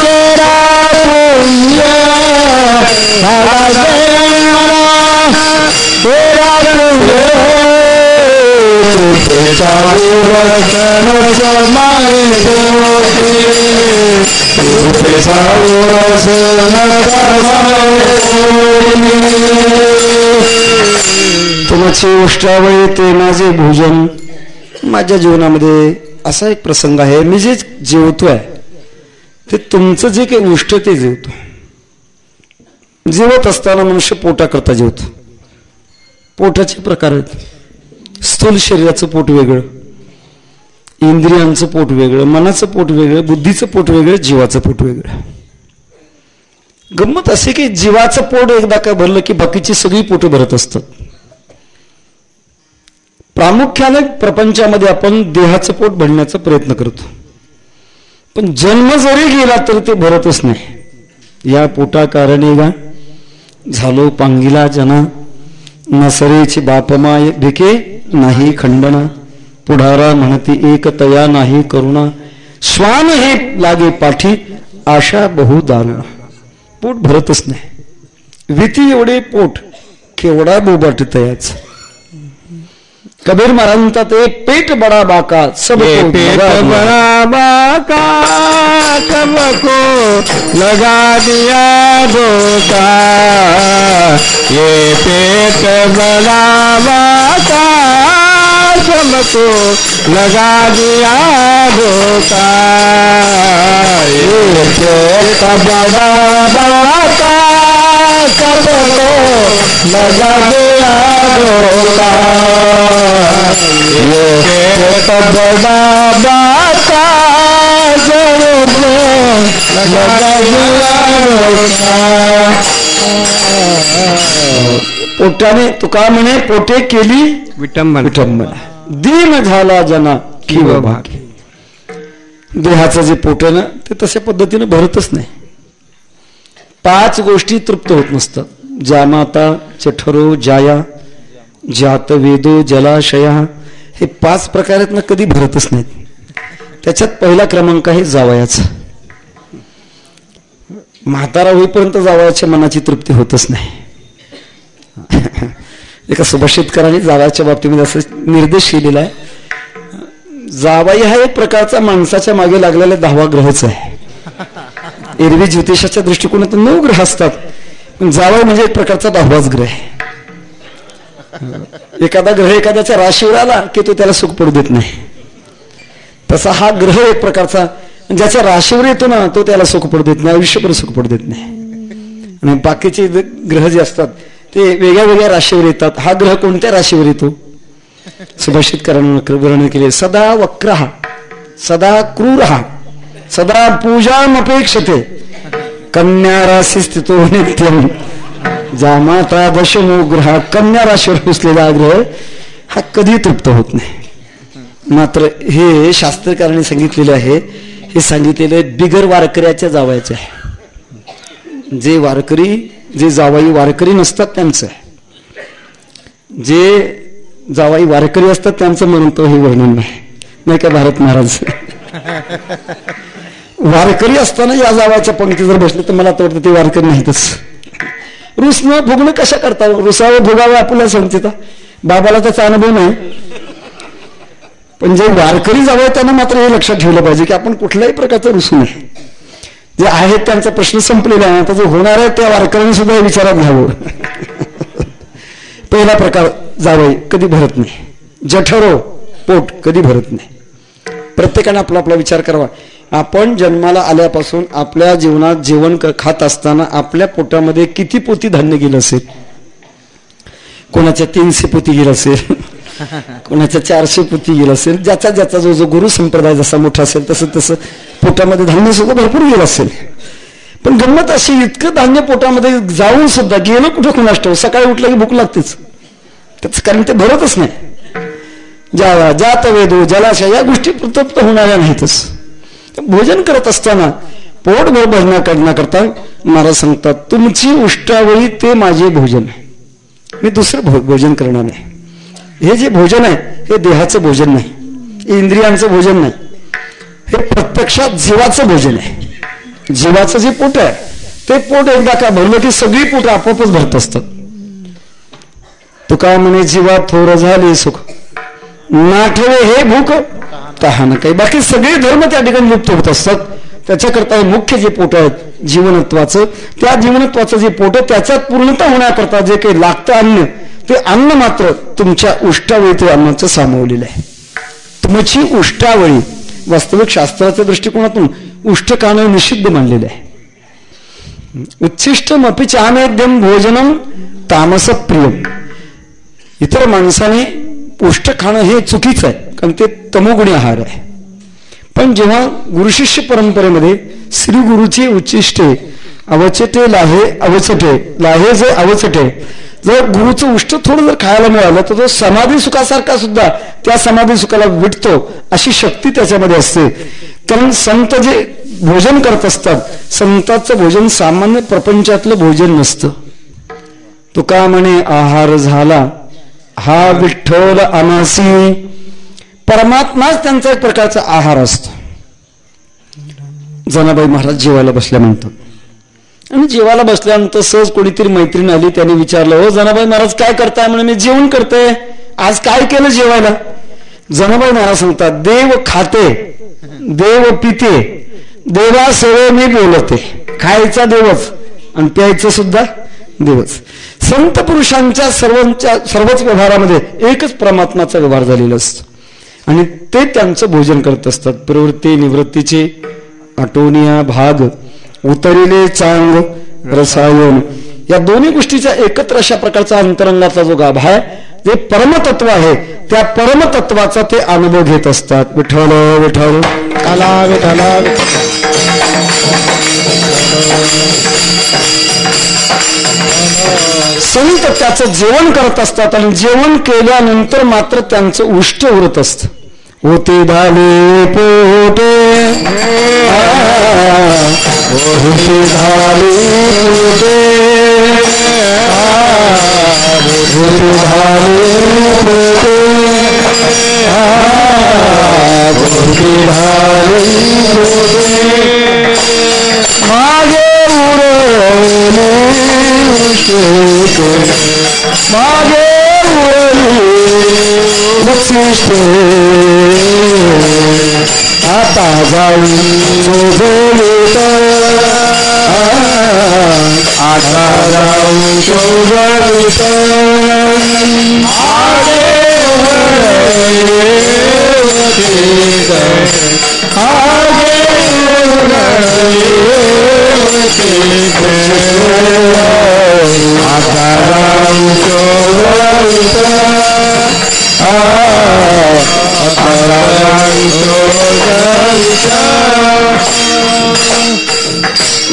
केरा कुंदे, गाडावे अंगणा केरा कुंदे, तुके सावरसन समाये पोटी, तुके सावरसन समाये पोटी. तुमची उष्टावळी ते माझे भोजन. माझ्या जीवनामध्ये असा एक प्रसंग आहे, मी जे जेवतोय ते तुमचं जे काही उष्ट ते जेवतो. जेवत असताना मनुष्य पोटाकरता जेवतो. पोटाचे प्रकार आहेत. स्थूल शरीराचं पोट वेगळं, इंद्रियांचं पोट वेगळं, मनाचं पोट वेगळं, बुद्धीचं पोट वेगळं, जीवाचं पोट वेगळं. गंमत अशी की जीवाचं पोट एकदा का भरलं की बाकीची सगळी पोट भरत असतात. प्रामुख्याने प्रपंचामध्ये आपण देहाचं पोट भरण्याचा प्रयत्न करतो, पण जन्म जरी गेला तर ते भरतच नाही. या पोटा कारणे गा झालो पांगिला जना, नसरेची बापमाय भिके नाही खंडना, पुढारा म्हणती एक तया नाही करुणा, श्वान हे लागे पाठी आशा बहुदारुणा. पोट भरतच नाही. विती एवढे पोट केवढा बोबाट तयाच. कबीर महाराज म्हणतात पेट बडा बाका सब पेट बड़ा बाका सबको लगा दिया धोखा, ये पेट बड़ा बाका सबको लगा दिया धोखा, ये पेट बड़ा बाका सबको लगा दिया धोखा, ये पेट बड़ा बाका सबको लगा दिया धोखा. पोटाने तुका म्हणे पोटे केली विटंबना विटंबना, दीन झाला जना किंवा भागी. देहाचं जे पोट आहे ना ते तशा पद्धतीने भरतच नाही. 5 गोष्टी तृप्त होत नसतात. जामाता चठरो जाया जात वेदो जलाशया, हे 5 प्रकार आहेत ना, कधी भरतच नाहीत. त्याच्यात पहिला क्रमांक आहे जावयाचा. म्हातारा होईपर्यंत जावयाच्या मनाची तृप्ती होतच नाही. एका सुभाषितकारांनी जावयाच्या बाबतीमध्ये असं निर्देश केलेला आहे, जावाई हा एक प्रकारचा माणसाच्या मागे लागलेला 10वा ग्रहच आहे. एरवी ज्योतिषाच्या दृष्टिकोनातून 9 ग्रह असतात, पण जावाई म्हणजे एक प्रकारचा 10वाच ग्रह आहे. एखादा ग्रह एखाद्याच्या राशीवर आला की तो त्याला सुख पडू देत नाही, तसा हा ग्रह एक प्रकारचा ज्याच्या राशीवर येतो ना तो त्याला सुख पडू देत नाही, आयुष्यभर सुख पडू देत नाही. आणि बाकीचे ग्रह जे असतात ते वेगळ्या वेगळ्या राशीवर येतात. हा ग्रह कोणत्या राशीवर येतो? सुभाषितकारांनी वर्णन केले, सदा वक्रहा सदा क्रूरहा सदा पूजामपेक्षते कन्या राशी स्थितो नित्यम, जामाता दशमो ग्रह. कन्या राशीवर बसलेला ग्रह हा कधी तृप्त होत नाही. मात्र हे शास्त्रकारांनी सांगितलेले आहे, हे सांगितलेले बिगर वारकऱ्याच्या जावयाचे आहे. जे वारकरी जे जावाई वारकरी नसतात त्यांचं आहे. जे जावाई वारकरी असतात त्यांचं म्हणतो हे वर्णन नाही का भारत महाराज. वारकरी असताना या जावाच्या पंक्ती जर बसले तर मला तर वाटतं ते वारकरी नाहीतच. रुसणं भोगणं कशा करता? रुसावं भोगावं आपल्याला सांगते. बाबाला त्याचा अनुभव नाही, पण जे वारकरी जावं त्यांना मात्र हे लक्षात ठेवलं पाहिजे की आपण कुठल्याही प्रकारचं रुसू नये. जे आहेत त्यांचा प्रश्न संपलेला आहे, आता जे होणार आहे त्या वारकऱ्यांनी सुद्धा विचारात घ्यावं. पहिला प्रकार जावई कधी भरत नाही. जठरो पोट कधी भरत नाही. प्रत्येकाने आपला आपला विचार करावा. आपण जन्माला आल्यापासून आपल्या जीवनात जेवण खात असताना आपल्या पोटामध्ये किती पोती धान्य गेलं असेल? कोणाच्या 300 पोती गेलं असेल, कोणाच्या 400 पोती गेलं असेल. ज्याचा ज्याचा जो जो गुरु संप्रदाय जसा मोठा असेल तसं तसं पोटामध्ये धान्य सुद्धा भरपूर गेलं असेल. पण गंमत अशी, इतकं धान्य पोटामध्ये जाऊन सुद्धा गेलं कुठं कुणास ठाऊक, सकाळी उठलं की भूक लागतेच. त्याचं कारण ते भरतच नाही. जात वेदो जलाशय या गोष्टी तृप्त होणाऱ्या नाहीतच. भोजन करत असताना पोट भरण्याकरता महाराज सांगतात, तुमची उष्टावळी ते माझे भोजन, मी दुसरं भोजन करणार नाही. हे जे भोजन आहे हे देहाचं भोजन नाही, इंद्रियांचं भोजन नाही, हे प्रत्यक्षात जीवाचं भोजन आहे. जीवाचं जे पोट आहे ते पोट एकदा का भरलं की सगळी पोट आपोआपच भरत असतात. तुका म्हणे जीवा थोर झाले सुख, नाठवे हे भूक तहान काही. बाकी सगळे धर्म त्या ठिकाणी लुप्त होत असतात. त्याच्याकरता हे मुख्य जे पोट आहेत जीवनत्वाचं, त्या जीवनत्वाचं जे पोट आहे त्याच्यात पूर्णता होण्याकरता जे काही लागतं अन्न, ते अन्न मात्र तुमच्या उष्टावळी ते अन्नाचं सामावलेलं आहे. तुमची उष्टावळी वास्तविक शास्त्राच्या दृष्टिकोनातून उष्ट खाणं निषिद्ध मानलेलं आहे. उच्छिष्टम अपि चामेद्यम भोजनम तामस प्रियम. इतर माणसाने उष्ट खाणं हे चुकीचं आहे, कारण ते तमोगुणी आहार आहे. पण जेव्हा गुरुशिष्य परंपरेमध्ये श्री गुरुची उच्चिष्टे अवचटे लाहे अवचटे, लाहे जे अवचटे. जर गुरुचं उष्ट थोडं जर खायला मिळालं तर तो समाधी सुखासारखा सुद्धा त्या समाधी सुखाला विटतो, अशी शक्ती त्याच्यामध्ये असते. कारण संत जे भोजन करत असतात, संतांचं भोजन सामान्य प्रपंचातलं भोजन नसतं. तुका म्हणे आहार झाला हा विठ्ठल अनासी. परमात्माच त्यांचा एक प्रकारचा आहार असतो. जनाबाई महाराज जेवायला बसल्या म्हणतात, आणि जेवायला बसल्यानंतर सहज कोणीतरी मैत्रीण आली, त्याने विचारलं, हो जनाबाई महाराज काय करताय? म्हणे मी जेवण करते. आज काय केलं जेवायला? जनाबाई महाराज सांगतात, देव खाते, देव पिते, देवासेवे मी बोलते. खायचा देवच आणि प्यायचं सुद्धा देवच. संत पुरुषांच्या सर्वच व्यवहारामध्ये एकच परमात्माचा व्यवहार झालेला असतो, आणि ते त्यांचं भोजन करत असतात. प्रवृत्ती निवृत्तीचे आटोनिया भाग, उतरिले चांग रसायन, या दोन्ही गोष्टीचा एकत्र अशा प्रकारचा अंतरंगाचा जो गाभा आहे, जे परमतत्व आहे, त्या परमतत्वाचा ते अनुभव घेत असतात. विठ्ठल विठ्ठल काला विठ्ठल. संत त्याचं जेवण करत असतात, आणि जेवण केल्यानंतर मात्र त्यांचं उष्ट उरत असत. होते झाले पोटे, होते झाले पोटे, होते झाले पोटे, होते झाले पोटे, मागे उरले मागे आता जाऊ शोभवित, आता जाऊ शोभवित,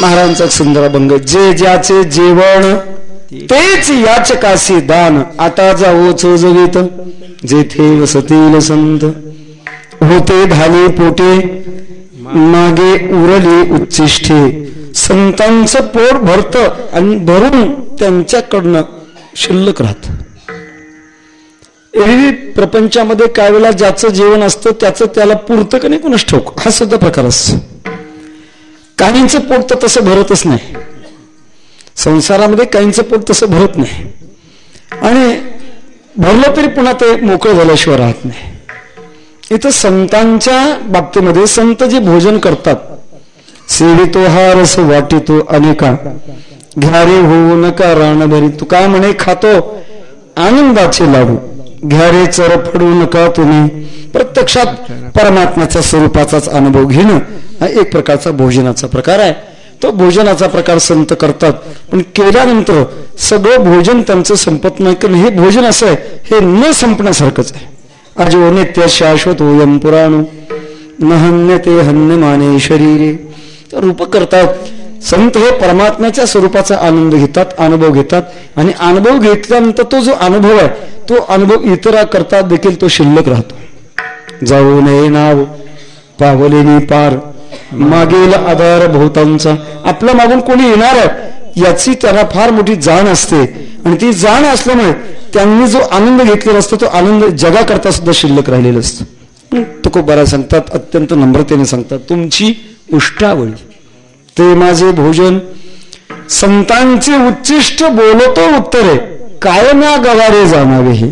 महाराजांचा सुंदर अभंग. जे ज्याचे जेवण तेच याचकासी दान, आता जाऊच जवीत जेथे वसतील संत. होते धाले पोटे मागे उरली उच्चिष्ठे, संतांचं पोट भरतं आणि भरून त्यांच्याकडनं शिल्लक राहत. एरवी प्रपंचामध्ये काय वेळेला ज्याचं जेवण असतं त्याचं त्याला पुरतं का नाही कोणास ठाऊक, हा सुद्धा प्रकार असतो. काहींचं पोट तर तसं भरतच नाही, संसारामध्ये काहींचं पोट तसं भरत नाही, आणि भरलं तरी पुन्हा ते मोकळं झाल्याशिवाय राहत नाही. इथं संतांच्या बाबतीमध्ये संत जे भोजन करतात, सेवितो हा रस वाटितो अनेका, घ्या रे होऊ नका रानभरी. तू काय म्हणे खातो आनंदाचे लाडू, घ्या रे चरफडू नका तुम्ही. प्रत्यक्षात परमात्म्याच्या स्वरूपाचाच अनुभव घेणं हा एक प्रकारचा भोजनाचा प्रकार आहे. तो भोजनाचा प्रकार संत करतात, पण केल्यानंतर सगळं भोजन त्यांचं संपत नाही. कारण हे भोजन असं आहे, हे न संपण्यासारखंच आहे. अजो नित्य शाश्वत ओयम पुराण नहन्य ते हन्य माने शरीरे. रूप करतात संत, हे परमात्म्याच्या स्वरूपाचा आनंद घेतात, अनुभव घेतात, आणि अनुभव घेतल्यानंतर तो जो अनुभव आहे तो अनुभव इतरा करता देखील तो शिल्लक राहतो. जाऊ नये नाव पावलेनी पार, मागेल आधार भोवतांचा. आपल्या मागून कोणी येणार आहे याची त्यांना फार मोठी जाण असते, आणि ती जाण असल्यामुळे त्यांनी जो आनंद घेतलेला असतो तो आनंद जगाकरता सुद्धा शिल्लक राहिलेला असतो. तुकोबारा सांगतात, अत्यंत नम्रतेने सांगतात, तुमची उष्टावळी ते माझे भोजन, संतांचे उच्चिष्ट बोलतो उत्तरे, कायम्या गवारे जाणावे. हे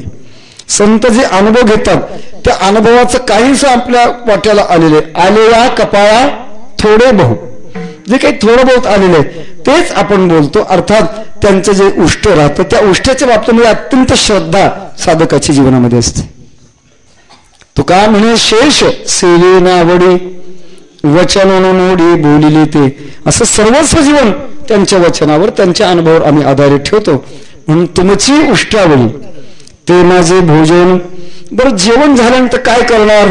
संत जे अनुभव घेतात त्या अनुभवाचं काहीच आपल्या वाट्याला आलेले, आलेया कपाळा थोडे बहु, जे काही थोडं बहुत आलेले तेच आपण बोलतो. अर्थात त्यांचं जे उष्ट राहतं त्या उष्ट्याच्या बाबतीमध्ये अत्यंत श्रद्धा साधकाच्या जीवनामध्ये असते. तो काय म्हणे, शेष सेवे नावडी वचन नोडी बोलिली ते. असं सर्वस्व जीवन त्यांच्या वचनावर, त्यांच्या अनुभवावर आम्ही आधारित ठेवतो. म्हणून तुमची उष्टावळी ते माझे भोजन. बरं, जेवण झाल्यानंतर काय करणार?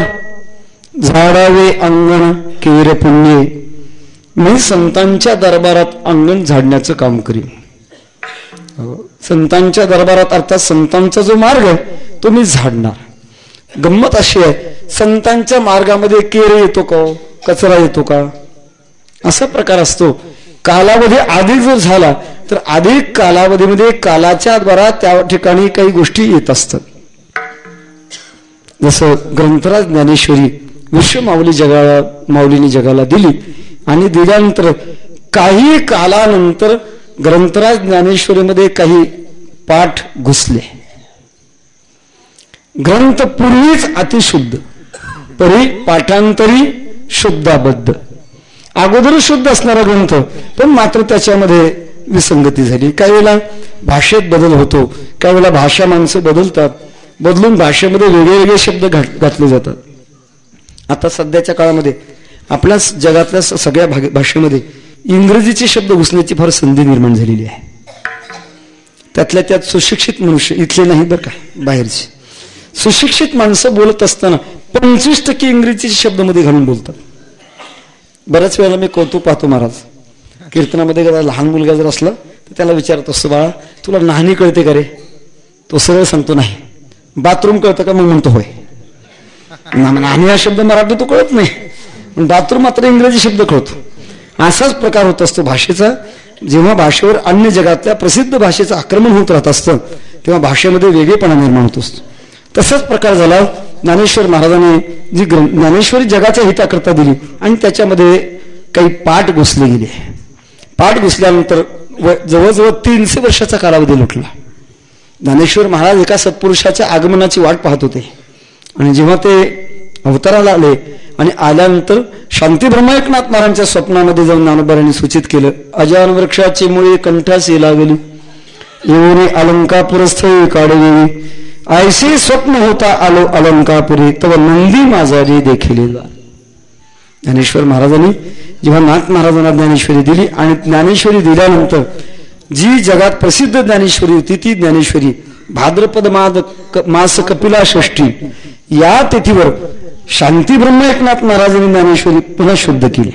झाडावे अंगण केर पुण्ये, मी संतांच्या दरबारात अंगण झाडण्याचं काम करीन. संतांच्या दरबारात अर्थात संतांचा जो मार्ग आहे तो मी झाडणार. गंमत अशी आहे, संतांच्या मार्गामध्ये केर येतो का, कचरा येतो का, असा प्रकार असतो. कालावधी अधिक जर झाला तर अधिक कालावधीमध्ये कालाच्या द्वारा त्या ठिकाणी काही गोष्टी येत असतात. जसं ग्रंथराज ज्ञानेश्वरी माऊलीने जगाला दिली आणि दिल्यानंतर काही कालानंतर ग्रंथराज ज्ञानेश्वरीमध्ये काही पाठ घुसले. ग्रंथ पूर्वीच अतिशुद्ध, परी पाठांतरी शुद्धाबद्ध. अगोदर शुद्ध असणारा ग्रंथ, पण मात्र त्याच्यामध्ये विसंगती झाली. काही वेळेला भाषेत बदल होतो, काही वेळेला भाषा माणसं बदलतात, बदलून भाषेमध्ये वेगळे वेगळे शब्द घातले जातात. आता सध्याच्या काळामध्ये आपल्या जगातल्या सगळ्या भाषेमध्ये इंग्रजीचे शब्द घुसण्याची फार संधी निर्माण झालेली आहे. त्यातल्या त्यात सुशिक्षित मनुष्य, इथले नाही बरं का, बाहेरचे सुशिक्षित माणसं बोलत असताना 25% इंग्रजीचे शब्द मध्ये घालून बोलतात. बऱ्याच वेळेला मी कौतुक पाहतो महाराज, कीर्तनामध्ये लहान मुलगा जर असला तर त्याला विचारत असतो, बाळा तुला नाहणी कळते का रे? तो सरळ सांगतो नाही. बाथरूम कळतं का? मग म्हणतो होय. नाहणी हा शब्द मराठी तो कळत नाही, पण बाथरूम मात्र इंग्रजी शब्द कळतो. असाच प्रकार होत असतो भाषेचा. जेव्हा भाषेवर अन्य जगातल्या प्रसिद्ध भाषेचं आक्रमण होत राहत असतं तेव्हा भाषेमध्ये वेगळेपणा निर्माण होत असतो. तसाच प्रकार झाला. ज्ञानेश्वर महाराजांनी जी ज्ञानेश्वरी जगाच्या हिताकरता दिली आणि त्याच्यामध्ये काही पाठ घुसले गेले. पाठ घुसल्यानंतर जवळजवळ 300 वर्षाचा कालावधी लुटला. ज्ञानेश्वर महाराज एका सत्पुरुषाच्या आगमनाची वाट पाहत होते आणि जेव्हा ते अवताराला आले आणि आल्यानंतर शांती ब्रह्मैकनाथ महाराजांच्या स्वप्नामध्ये जाऊन ज्ञानोबांनी सूचित केलं, अजान वृक्षाची मुळे कंठासी लागली, येऊन अलंकापुरस्थळी काढलेली, ऐसे स्वप्न होता आलो अलंकापुरी, तव नंदी माझारी देखील. ज्ञानेश्वर महाराजांनी जेव्हा नाथ महाराजांना ज्ञानेश्वरी दिली आणि ज्ञानेश्वरी दिल्यानंतर जी जगात प्रसिद्ध ज्ञानेश्वरी होती ती ज्ञानेश्वरी भाद्रपद मास कपिला षष्ठी या तिथीवर शांती ब्रह्मैकनाथ महाराजांनी ज्ञानेश्वरी पुन्हा शुद्ध केली.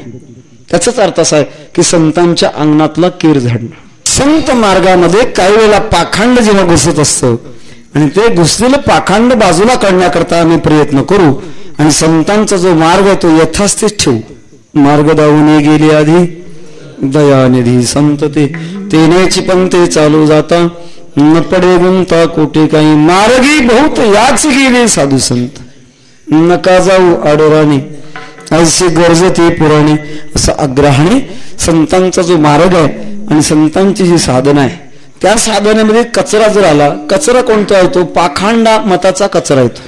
त्याचाच अर्थ असा आहे की संतांच्या अंगणातला केर झाडणं. संत मार्गामध्ये काही वेळेला पाखंड जेव्हा घुसत असतं आणि ते घुसलेलं पाखंड बाजूला काढण्याकरता आम्ही प्रयत्न करू आणि संतांचा जो मार्ग आहे तो यथास्थित ठेवू. मार्ग दावून गेले आधी दयानिधी संत तेनेची पण ते चालू जाता, न पडे गुंता कोटे काही, मार्गी बहुत याच गेले साधू संत, नका जाऊ आडोराने असे गरजते पुराणे. असं आग्रहाने संतांचा जो मार्ग आहे आणि संतांची जी साधना आहे त्या साधनेमध्ये कचरा जर आला, कचरा कोणता येतो? पाखंडा मताचा कचरा येतो.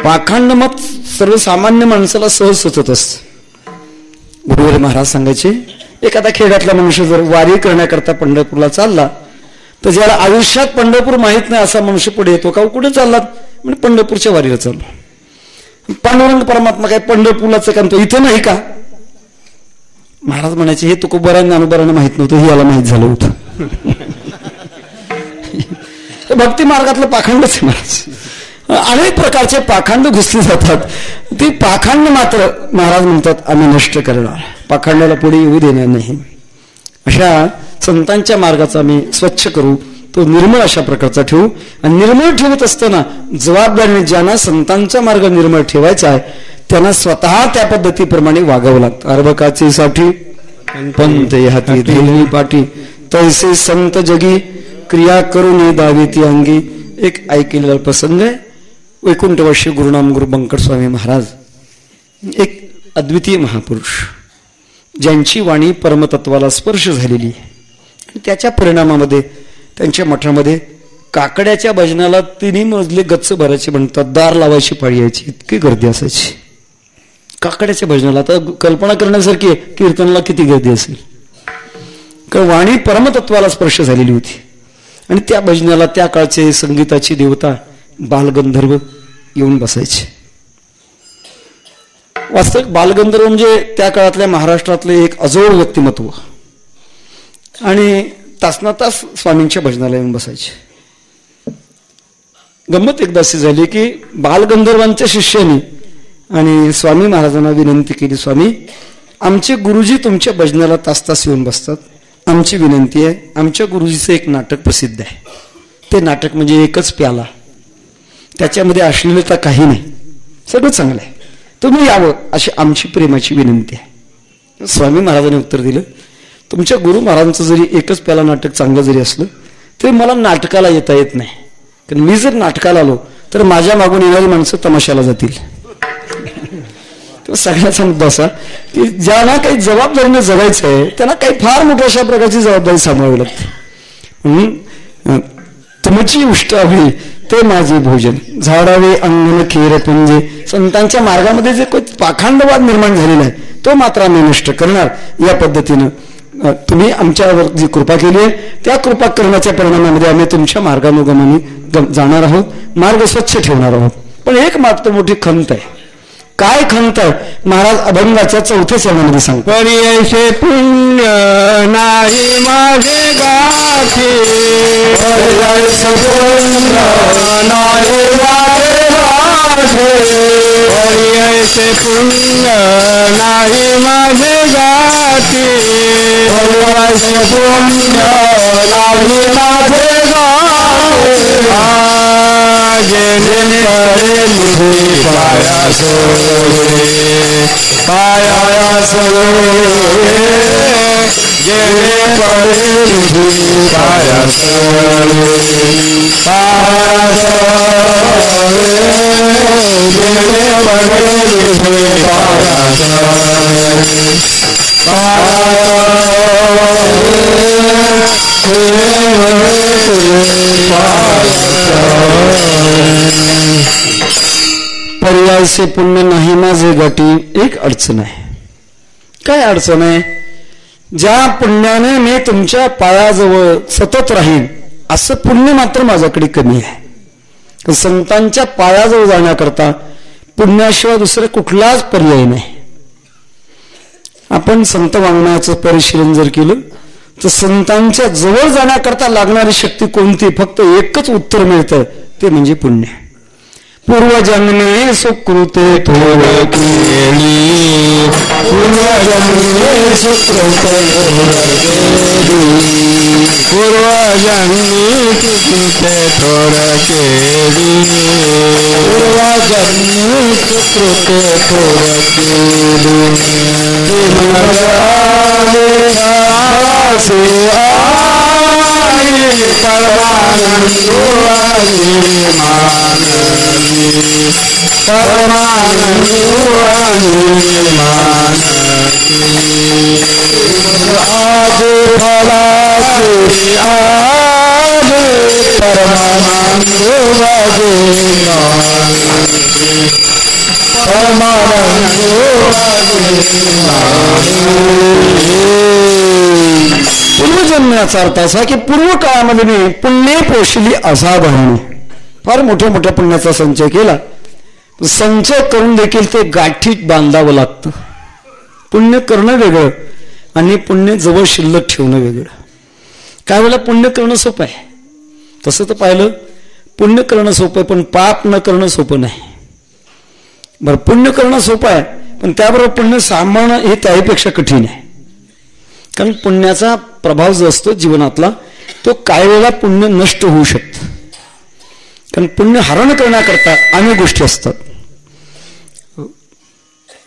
पाखंड मत सर्वसामान्य माणसाला सहज सुचत असत. गुरुवारी महाराज सांगायचे, एखादा खेड्यातला मनुष्य जर वारी करण्याकरता पंढरपूरला चालला तर ज्याला आयुष्यात पंढरपूर माहित नाही असा मनुष्य पुढे येतो का, कुठे चाललात? म्हणजे पंढरपूरच्या वारीला चाललो. पांडुरंग परमात्मा काय पंढरपूरलाच काम तो इथे नाही का? महाराज म्हणायचे, हे तुकोबारांना ज्ञानोबारांना माहित नव्हतं, हे याला माहित झालं होतं. भक्ती मार्गातलं पाखंडच आहे महाराज. अनेक प्रकारचे पाखंड घुसले जातात. ती पाखंड मात्र महाराज म्हणतात आम्ही नष्ट करणार, पाखंडाला पुढे येऊ देणार नाही. अशा संतांच्या मार्गाचा आम्ही स्वच्छ करू, तो निर्मळ अशा प्रकारचा ठेवू. आणि निर्मळ ठेवत असताना जबाबदारीने ज्यांना संतांचा मार्ग निर्मळ ठेवायचा आहे त्यांना स्वतः त्या पद्धतीप्रमाणे वागावं लागतं. अर्भकाचे साठी पंत हाती धेली पाठी, तैसे संत जगी क्रिया करून दावी ती अंगी. एक ऐकलेला प्रसंग आहे. वैकुंठ वर्षी गुरुनाम गुरु बंकट स्वामी महाराज एक अद्वितीय महापुरुष, ज्यांची वाणी परमतत्वाला स्पर्श झालेली आहे. त्याच्या परिणामामध्ये त्यांच्या मठामध्ये काकड्याच्या भजनाला 3 मजले गच्च भरायचे म्हणतात, दार लावायची पाळी यायची, इतकी गर्दी असायची काकड्याच्या भजनाला. आता कल्पना करण्यासारखी आहे कीर्तनाला किती गर्दी असेल, कारण वाणी परमतत्वाला स्पर्श झालेली होती. आणि त्या भजनाला त्या काळचे संगीताची देवता बालगंधर्व येऊन बसायचे. वास्तविक बालगंधर्व म्हणजे त्या काळातल्या महाराष्ट्रातले एक अजोड व्यक्तिमत्व. आणि तासनातास स्वामींच्या भजनाला येऊन बसायचे. गंमत एकदा अशी झाली की बालगंधर्वांच्या शिष्याने आणि स्वामी महाराजांना विनंती केली, स्वामी आमचे गुरुजी तुमच्या भजनाला तास तास येऊन बसतात. आमची विनंती आहे, आमच्या गुरुजीचं एक नाटक प्रसिद्ध आहे. ते नाटक म्हणजे एकच प्याला, त्याच्यामध्ये अश्लीलता काही नाही, सगळं चांगलं आहे, तुम्ही यावं अशी आमची प्रेमाची विनंती आहे. स्वामी महाराजांनी उत्तर दिलं, तुमच्या गुरु महाराजांचं जरी एकच प्याला नाटक चांगलं जरी असलं तरी मला नाटकाला येता येत नाही, कारण मी जर नाटकाला आलो तर माझ्या मागून येणारी माणसं तमाशाला जातील. तो सगळ्याचा मुद्दा असा की ज्यांना काही जबाबदारीने जगायचं आहे त्यांना काही फार मोठ्या अशा प्रकारची जबाबदारी सांभाळावी लागते. म्हणून तुमची उष्टा होई ते माझे भोजन, झाडावे अंगण खेर पुंजे. संतांच्या मार्गामध्ये जे काही पाखंडवाद निर्माण झालेला आहे तो मात्र आम्ही नष्ट करणार. या पद्धतीनं तुम्ही आमच्यावर जी कृपा केली आहे त्या कृपा करण्याच्या परिणामामध्ये आम्ही तुमच्या मार्गानुगमाने जाणार आहोत, मार्ग स्वच्छ ठेवणार आहोत. पण एक मात्र मोठी खंत आहे. काय खंत आहे? महाराज अभंगाच्या 4थ्या चरणामध्ये सांगतो, परियशे पुण्य नाही माझे गाठी, परियशे पुण्य नाही माझे गाठी, परियशे पुण्य नाही माझे गाठी, परियशे पुण्य नाही माझे गाठी. पाया सोडे पाया सोडे गेले पडे पाया सोडे पाया सोडे गेले पडे पाया पर्यायचे पुण्य नाही माझे गाठी. एक अडचण आहे. काय अडचण आहे? ज्या पुण्याने मी तुमच्या पायाजवळ सतत राहीन असं पुण्य मात्र माझ्याकडे कमी आहे. संतांच्या पायाजवळ जाण्याकरता पुण्याशिवाय दुसरे कुठलाच पर्याय नाही. आपण संत वाङ्मयाचं परिशीलन जर केलं तर संतांच्या जवळ जाण्याकरता लागणारी शक्ती कोणती? फक्त एकच उत्तर मिळतं, ते म्हणजे पुण्य. पूर्वजन्मे सुकृते थोर केली, पूर्वजन्मे सुकृते पूर्वजन्मी सुकृते थोर केली, पूर्वजन्मी सुकृते थोर केली. परमानंद परमानंद आज फलासी आज परमानंद परमानंद. पूर्वजन्माचा अर्थ असा की पूर्व काळामध्ये मी पुण्य पोषली असाधारण फार मोठ्या मोठ्या पुण्याचा संचय केला. संचय करून देखील ते गाठीत बांधावं लागतं. पुण्य करणं वेगळं आणि पुण्य जवळ शिल्लक ठेवणं वेगळं. काय वेळेला पुण्य करणं सोपं आहे, तसं तर पाहिलं पुण्य करणं सोपं आहे, पण पाप न करणं सोपं नाही. बरं, पुण्य करणं सोपं आहे, पण त्याबरोबर पुण्य सांभाळणं हे त्याहीपेक्षा कठीण आहे. कारण पुण्याचा प्रभाव जो असतो जीवनातला तो काही वेळेला पुण्य नष्ट होऊ शकतं. कारण पुण्य हरण करण्याकरता अनेक गोष्टी असतात.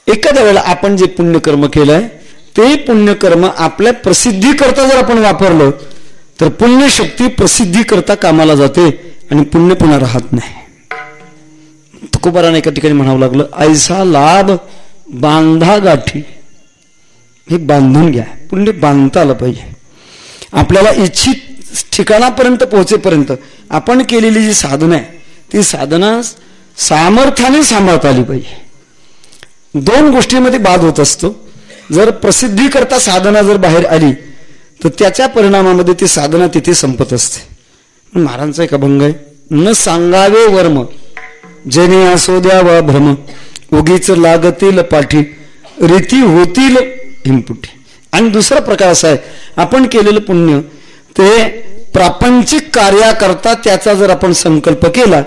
एखाद्या वेळेला आपण जे पुण्यकर्म केलंय ते पुण्यकर्म आपल्या प्रसिद्धीकरता जर आपण वापरलं तर पुण्यशक्ती प्रसिद्धीकरता कामाला जाते आणि पुण्य पुन्हा राहत नाही. तुकोबाराने एका ठिकाणी म्हणावं लागलं, ऐसा लाभ बांधा गाठी. हे बांधून घ्या, पुण्य बांधता आलं पाहिजे. आपल्याला इच्छित ठिकाणापर्यंत पोहोचेपर्यंत आपण केलेली जी साधना आहे ती साधना सामर्थ्याने सांभाळता आली पाहिजे. दोन गोष्टींमध्ये बाद होत असतो. जर प्रसिद्धी करता साधना जर बाहेर आली तर त्याच्या परिणामामध्ये ती साधना तिथे संपत असते. महाराजांचा एक अभंग आहे, न सांगावे वर्म जने असो द्यावा भ्रम, उगीच लागतील पाठी रीती होतील हिमपुटी. आणि दुसरा प्रकार असा आहे, आपण केलेलं पुण्य ते प्रापंचिक कार्याकरता त्याचा जर आपण संकल्प केला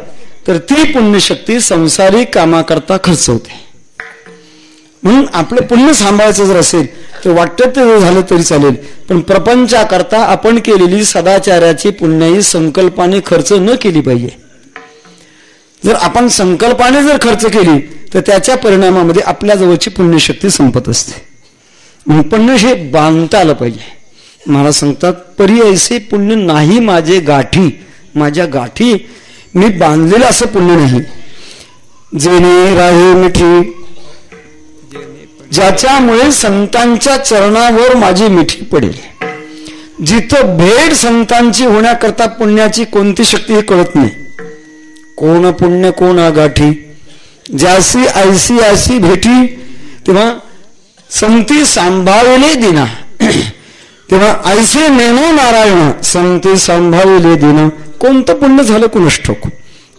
तर ती पुण्यशक्ती संसारिक कामाकरता खर्च होते. म्हणून आपलं पुण्य सांभाळायचं जर असेल तर वाटतं ते झालं तरी चालेल, पण प्रपंचाकरता आपण केलेली सदाचाराची पुण्याई संकल्पाने खर्च न केली पाहिजे. जर आपण संकल्पाने जर खर्च केली तर त्याच्या परिणामामध्ये आपल्या जवळची पुण्यशक्ती संपत असते. म्हणून पुण्य हे बांधता आलं पाहिजे. मला सांगतात परी ऐसे पुण्य नाही माझे गाठी, माझ्या गाठी मी बांधलेलं असं पुण्य नाही. जेणे राहे मिठी, ज्याच्यामुळे संतांच्या चरणावर माझी मिठी पडेल. जिथं भेट संतांची होण्याकरता पुण्याची कोणती शक्ती हे कळत नाही. कोण पुण्य कोण आगाठी, ज्यासी ऐसी ऐसी भेटी तेव्हा संती सांभाळले दिना. तेव्हा ऐसे नेनो नारायण संती सांभाळले दिना. कोणतं पुण्य झालं कुणास ठाऊक,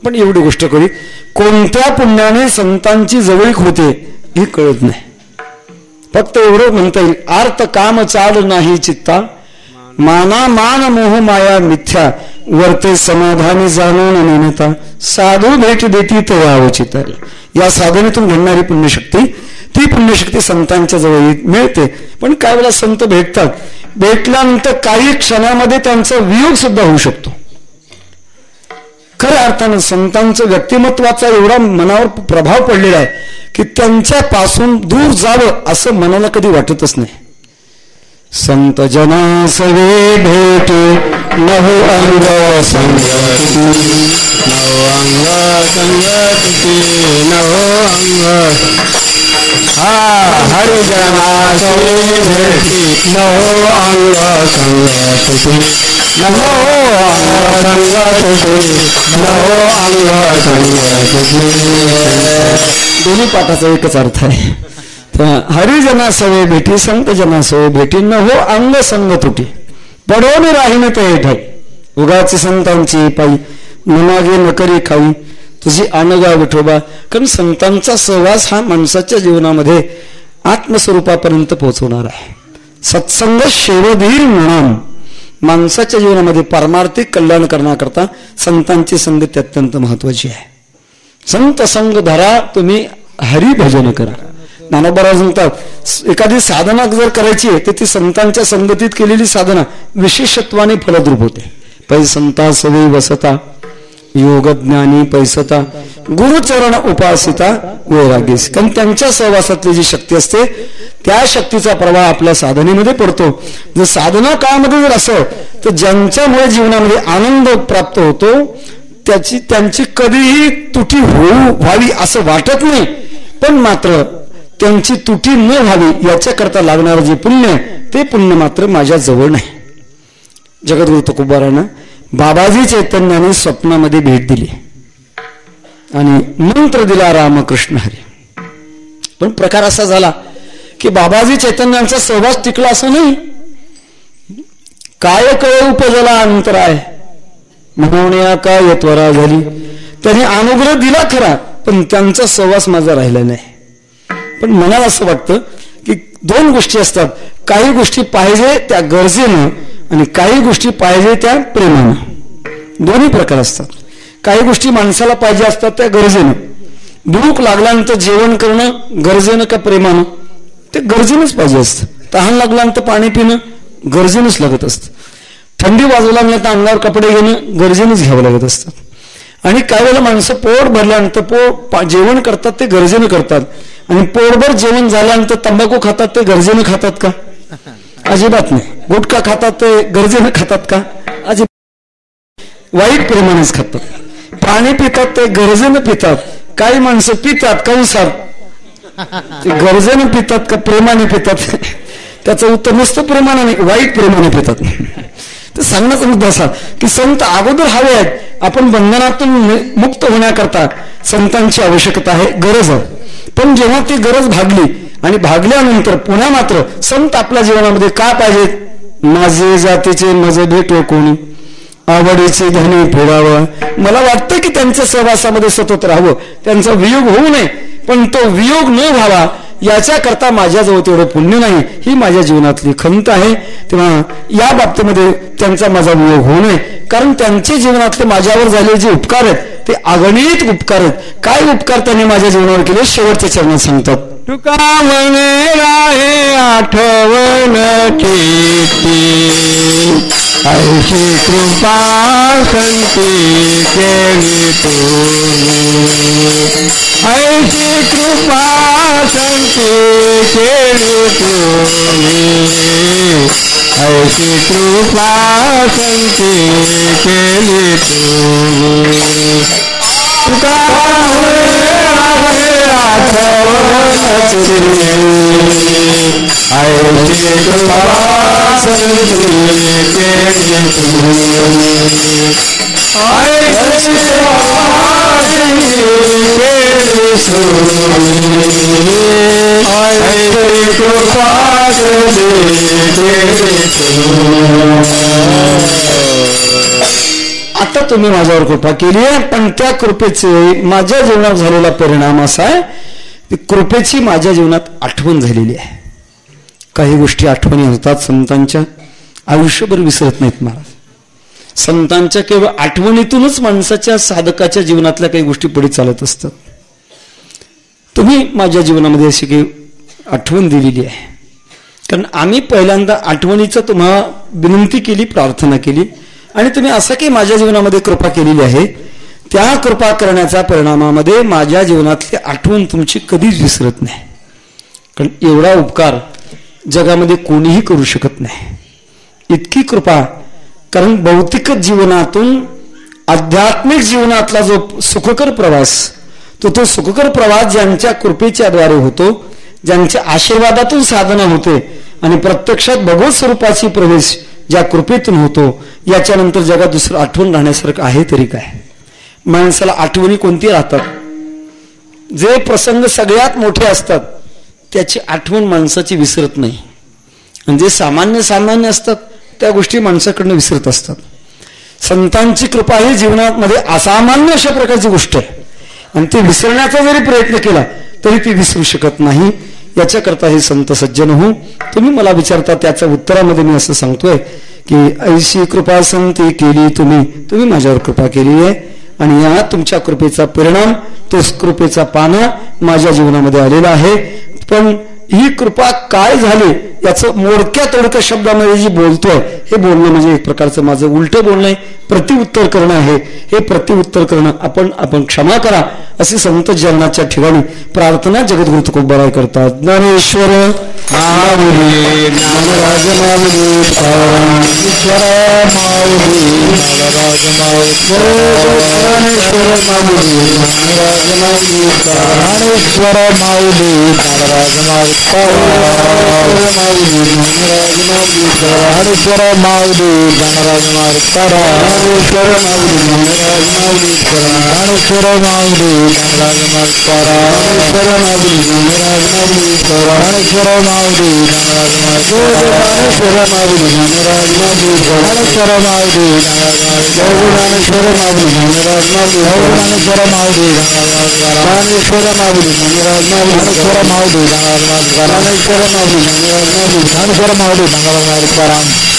पण एवढी गोष्ट करी कोणत्या पुण्याने संतांची जवळीक होते हे कळत नाही. फक्त एवढं म्हणता येईल आर्त काम चाल नाही चित्ता, माना मान मोह माया मिथ्या, वर्ते समाधानी जाणून नेनता, साधू भेट देती तेव्हा अवचितारी. या साधनेतून घडणारी पुण्यशक्ती, ती पुण्यशक्ती संतांच्या जवळ मिळते. पण काय वेळेला संत भेटतात, भेटल्यानंतर काही क्षणामध्ये त्यांचा वियोग सुद्धा होऊ शकतो. खऱ्या अर्थानं संतांचं व्यक्तिमत्वाचा एवढा मनावर प्रभाव पडलेला आहे की त्यांच्यापासून दूर जावं असं मनाला कधी वाटतच नाही. संत जना सवे भेटे नव अंग संगती, नव अंग संगती, नव अंग हरिजना सवे भेटी, नव अंग संगती, नव अंग संगती, नव अंग संगती. दोन्ही पाठाचा एकच अर्थ आहे. हरिजना सवे भेटी संत जना सवे भेटी न हो अंग संग तुटी, पडोन राहीन ते ठाई. उगाच संतांची पायी नमागे नकरी खावी, तुझी अनगा विठोबा. कारण संतांचा सहवास हा माणसाच्या जीवनामध्ये आत्मस्वरूपापर्यंत पोहोचवणार आहे. सत्संग शेवधीर म्हणून माणसाच्या जीवनामध्ये पारमार्थिक कल्याण करण्याकरता संतांची संगती अत्यंत महत्वाची आहे. संत संग धरा, तुम्ही हरिभजन करा. ज्ञानोबा म्हणतात एखादी साधना जर करायची आहे तर ती संतांच्या संगतीत केलेली साधना विशेषत्वाने फलद्रूप होते. पै संता सवे वसता, योग ज्ञानी पैसता, गुरुचरण उपासिता वैराग्यस. कारण त्यांच्या सहवासातली जी शक्ती असते त्या शक्तीचा प्रभाव आपल्या साधनेमध्ये पडतो. जर साधना काळामध्ये जर असं तर ज्यांच्यामुळे जीवनामध्ये आनंद प्राप्त होतो त्यांची कधीही तुटी व्हावी असं वाटत नाही. पण मात्र त्यांची तुटी न व्हावी याच्याकरता लागणारं जे पुण्य ते पुण्य मात्र माझ्या जवळ नाही. जगद्गुरु तुकोबारांना बाबाजी चैतन्याने स्वप्नामध्ये भेट दिली आणि मंत्र दिला रामकृष्ण हरी. पण प्रकार असा झाला की बाबाजी चैतन्यांचा सहवास टिकला असं नाही. काय कळे उपजला अंतराय, म्हणून काय त्वरा झाली. त्यांनी अनुग्रह दिला खरा पण त्यांचा सहवास माझा राहिला नाही. पण मनाला असं वाटतं की दोन गोष्टी असतात, काही गोष्टी पाहिजे त्या गरजेनं आणि काही गोष्टी पाहिजे त्या प्रेमानं. दोन्ही प्रकार असतात. काही गोष्टी माणसाला पाहिजे असतात त्या गरजेनं. भूक लागल्यानंतर जेवण करणं गरजेनं का प्रेमानं? ते गरजेनंच पाहिजे असतं. तहान लागल्यानंतर पाणी पिणं गरजेनंच लागत असतं. थंडी वाजवला नाही तर अंगावर कपडे घेणं गरजेनंच घ्यावं लागत असतं. आणि काही वेळेला माणसं पोट भरल्यानंतर जेवण करतात ते गरजेनं करतात आणि पोटभर जेवण झाल्यानंतर तंबाखू खातात ते गरजेनं खातात का? अजिबात नाही. गुटखा खातात ते गरजेनं खातात का? अजिबात वाईट प्रेमानेच खातात. पाणी पितात ते गरजेनं पितात. काही माणसं पितात कंसात ते गरजेनं पितात का प्रेमाने पितात? त्याचं उत्तर नुसतं प्रेमाने नाही, वाईट प्रेमाने पितात. तर सांगण्याचा मुद्दा असा की संत अगोदर हवे आहेत. आपण बंधनातून मुक्त होण्याकरता संतांची आवश्यकता आहे, गरज आहे. पण जेव्हा ती गरज भागली आणि भागल्यानंतर पुन्हा मात्र संत आपल्या जीवनामध्ये का पाहिजेत? माझे जातीचे मज भेटो कोणी, आवडीचे धनी फोडावं. मला वाटतं की त्यांच्या सहवासामध्ये सतत राहावं, त्यांचा वियोग होऊ नये. पण तो वियोग न व्हावा याच्याकरता माझ्याजवळ तेवढं पुण्य नाही, ही माझ्या जीवनातली खंत आहे. तेव्हा या बाबतीमध्ये त्यांचा माझा वियोग होऊ नये. कारण त्यांचे जीवनातले माझ्यावर झालेले जे उपकार आहेत ते अगणित उपकार आहेत. काय उपकार त्यांनी माझ्या जीवनावर केले शेवटच्या चरणात सांगतात. तुका म्हणे राहे आठवण चित्ती ऐशी कृपा संती केली तुम्ही ऐशी कृपा संती केली तुम्ही ऐशी कृपा संती केली तुम्ही तुका ऐशी कृपा संती केली तुम्ही ऐशी कृपा आता तुम्ही माझ्यावर कृपा केली आहे, पण त्या कृपेचे माझ्या जीवनात झालेला परिणाम असा आहे की कृपेची माझ्या जीवनात आठवण झालेली आहे. काही गोष्टी आठवणी होतात संतांच्या, आयुष्यभर विसरत नाहीत महाराज. संतांच्या केवळ आठवणीतूनच माणसाच्या साधकाच्या जीवनातल्या काही गोष्टी पुढे चालत असतात. तुम्ही माझ्या जीवनामध्ये अशी काही आठवण दिलेली आहे, कारण आम्ही पहिल्यांदा आठवणीचं तुम्हाला विनंती केली, प्रार्थना केली, आणि तुम्ही असं काही माझ्या जीवनामध्ये कृपा केलेली आहे. त्या कृपा करण्याच्या परिणामामध्ये माझ्या जीवनातली आठवण तुमची कधीच विसरत नाही. कारण एवढा उपकार जगामध्ये कोणीही करू शकत नाही, इतकी कृपा. कारण भौतिक जीवनातून आध्यात्मिक जीवनातला जो सुखकर प्रवास, तो सुखकर प्रवास ज्यांच्या कृपेच्या द्वारे होतो, ज्यांच्या आशीर्वादातून साधना होते, आणि प्रत्यक्षात भगवत स्वरूपाची प्रवेश ज्या कृपेतून होतो, याच्यानंतर जगात दुसरं आठवण राहण्यासारखं आहे तरी काय. माणसाला आठवणी कोणती राहतात? जे प्रसंग सगळ्यात मोठे असतात त्याची आठवण माणसाची विसरत नाही, आणि जे सामान्य असतात त्या गोष्टी माणसाकडनं विसरत असतात. संतांची कृपा ही जीवनामध्ये असामान्य अशा प्रकारची गोष्ट आहे, आणि ती विसरण्याचा जरी प्रयत्न केला तरी ती विसरू शकत नाही. याच्याकरता हे संत सज्जन हो, तुम्ही मला विचारता त्याच्या उत्तरामध्ये मी असं सांगतोय की ऐशी कृपा संती केली तुम्ही माझ्यावर कृपा केली आहे, आणि या तुमच्या कृपेचा परिणाम, तो कृपेचा पाना माझ्या जीवनामध्ये आलेला आहे. पण ही कृपा काय झाली याचं मोडक्या तोडक्या शब्दामध्ये जी बोलतोय, हे बोलणं म्हणजे एक प्रकारचं माझं उलटं बोलणं आहे, प्रतिउत्तर करणं आहे. हे प्रतिउत्तर करणं आपण क्षमा करा अशी संत जनाच्या ठिकाणी प्रार्थना जगद्गुरु तुकोबाराय करतात. ज्ञानेश्वर माऊली ज्ञानराज माऊली ईश्वर माऊली ज्ञानराज माऊली ज्ञानेश्वर माऊली ज्ञानराज माऊली ज्ञानेश्वर माऊली ज्ञानराज माऊली माऊली ज्ञानराज माऊली ज्ञानेश्वर माऊली ज्ञानराज माऊली ज्ञानेश्वर माऊली ज्ञानराज माऊली ज्ञानेश्वर माऊली ज्ञानराज माऊली ज्ञानेश्वर माऊली ज्ञानराज माऊली ज्ञानेश्वर माऊली ज्ञानराज माऊली ज्ञानेश्वर माऊली ज्ञानराज माऊली ज्ञानेश्वर माऊली ज्ञानेश्वर माऊली ज्ञानराज माऊली ज्ञानेश्वर माऊली ज्ञानेश्वर माऊली ज्ञानराज माऊली ज्ञानेश्वर माऊली ज्ञानराज माऊली ज्ञानेश्वर माऊली ज्ञानराज माऊली ज्ञानेश्वर माऊली ज्ञानराज माऊली